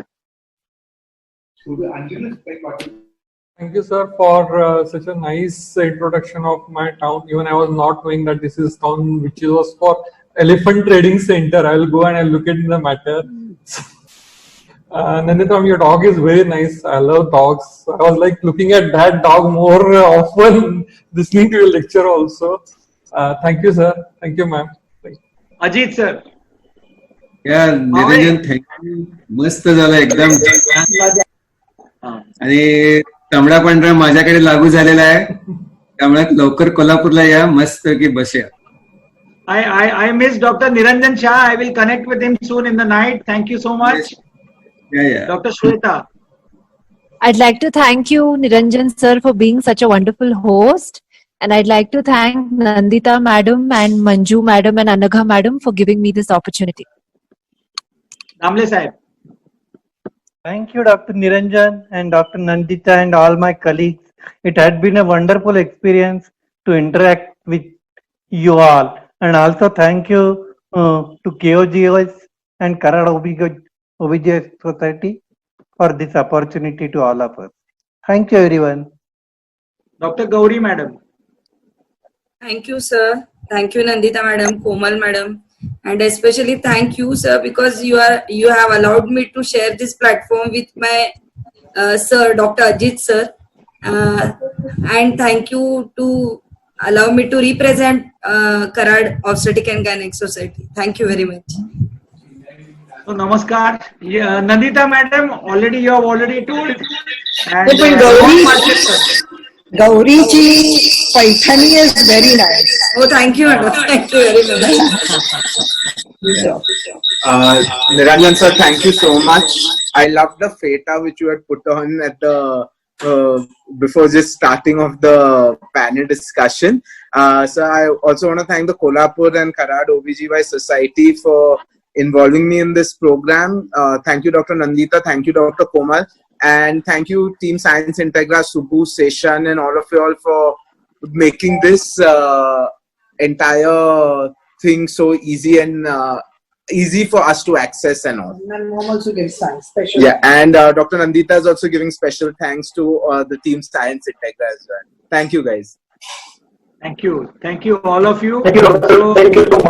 Thank you, sir, for such a nice introduction of my town. Even I was not knowing that this is town which was for elephant trading center. I will go and I'll look into the matter. Nandita, your dog is very nice. I love dogs. I was like looking at that dog more often, listening to your lecture also. Thank you, sir. Thank you, ma'am. Ajit, sir. या Niranjan thank you मस्त झालं एकदम आणि तांबडा पांढरा माझ्याकडे लागू झालेला आहे त्यामुळे लवकर कोल्हापूरला या मस्त की बसूया. I miss Dr. Niranjan Shah. I will connect with him soon in the night. Thank you so much. Yeah. Dr. Shweta. I'd like to thank you, Niranjan sir, for being such a wonderful host. And I'd like to thank Nandita madam and Manju madam and Anagha madam for giving me this opportunity. Damle Sahib. Thank you, Dr. Niranjan and Dr. Nandita and all my colleagues. It had been a wonderful experience to interact with you all. And also thank you to KOGOS and Karad OBJ Society for this opportunity to all of us. Thank you, everyone. Dr. Gauri madam. Thank you, sir. Thank you, Nandita madam, Komal madam, and especially thank you, sir, because you have allowed me to share this platform with my sir, Dr. Ajit sir, and thank you to allow me to represent Karad Obstetric and Gynec Society. Thank you very much. So, namaskar. Yeah, Nandita madam, you have already told. And Gauri ji Paithani is very nice. Oh, thank you, madam. Thank you very much. Niranjan sir, thank you so much. I love the feta which you had put on at the before just starting of the panel discussion. So I also want to thank the Kolhapur and Karad OBGY Society for involving me in this program. Thank you, Dr. Nandita. Thank you, Dr. Komal. And thank you, Team Science Integra, Subbu, Seshan, and all of you all for making this entire thing so easy and easy for us to access and all. And Mom also gives thanks. Special. Yeah, and Dr. Nandita is also giving special thanks to the Team Science Integra as well. Thank you, guys. Thank you. Thank you, all of you. Thank you, Doctor. Thank you so much.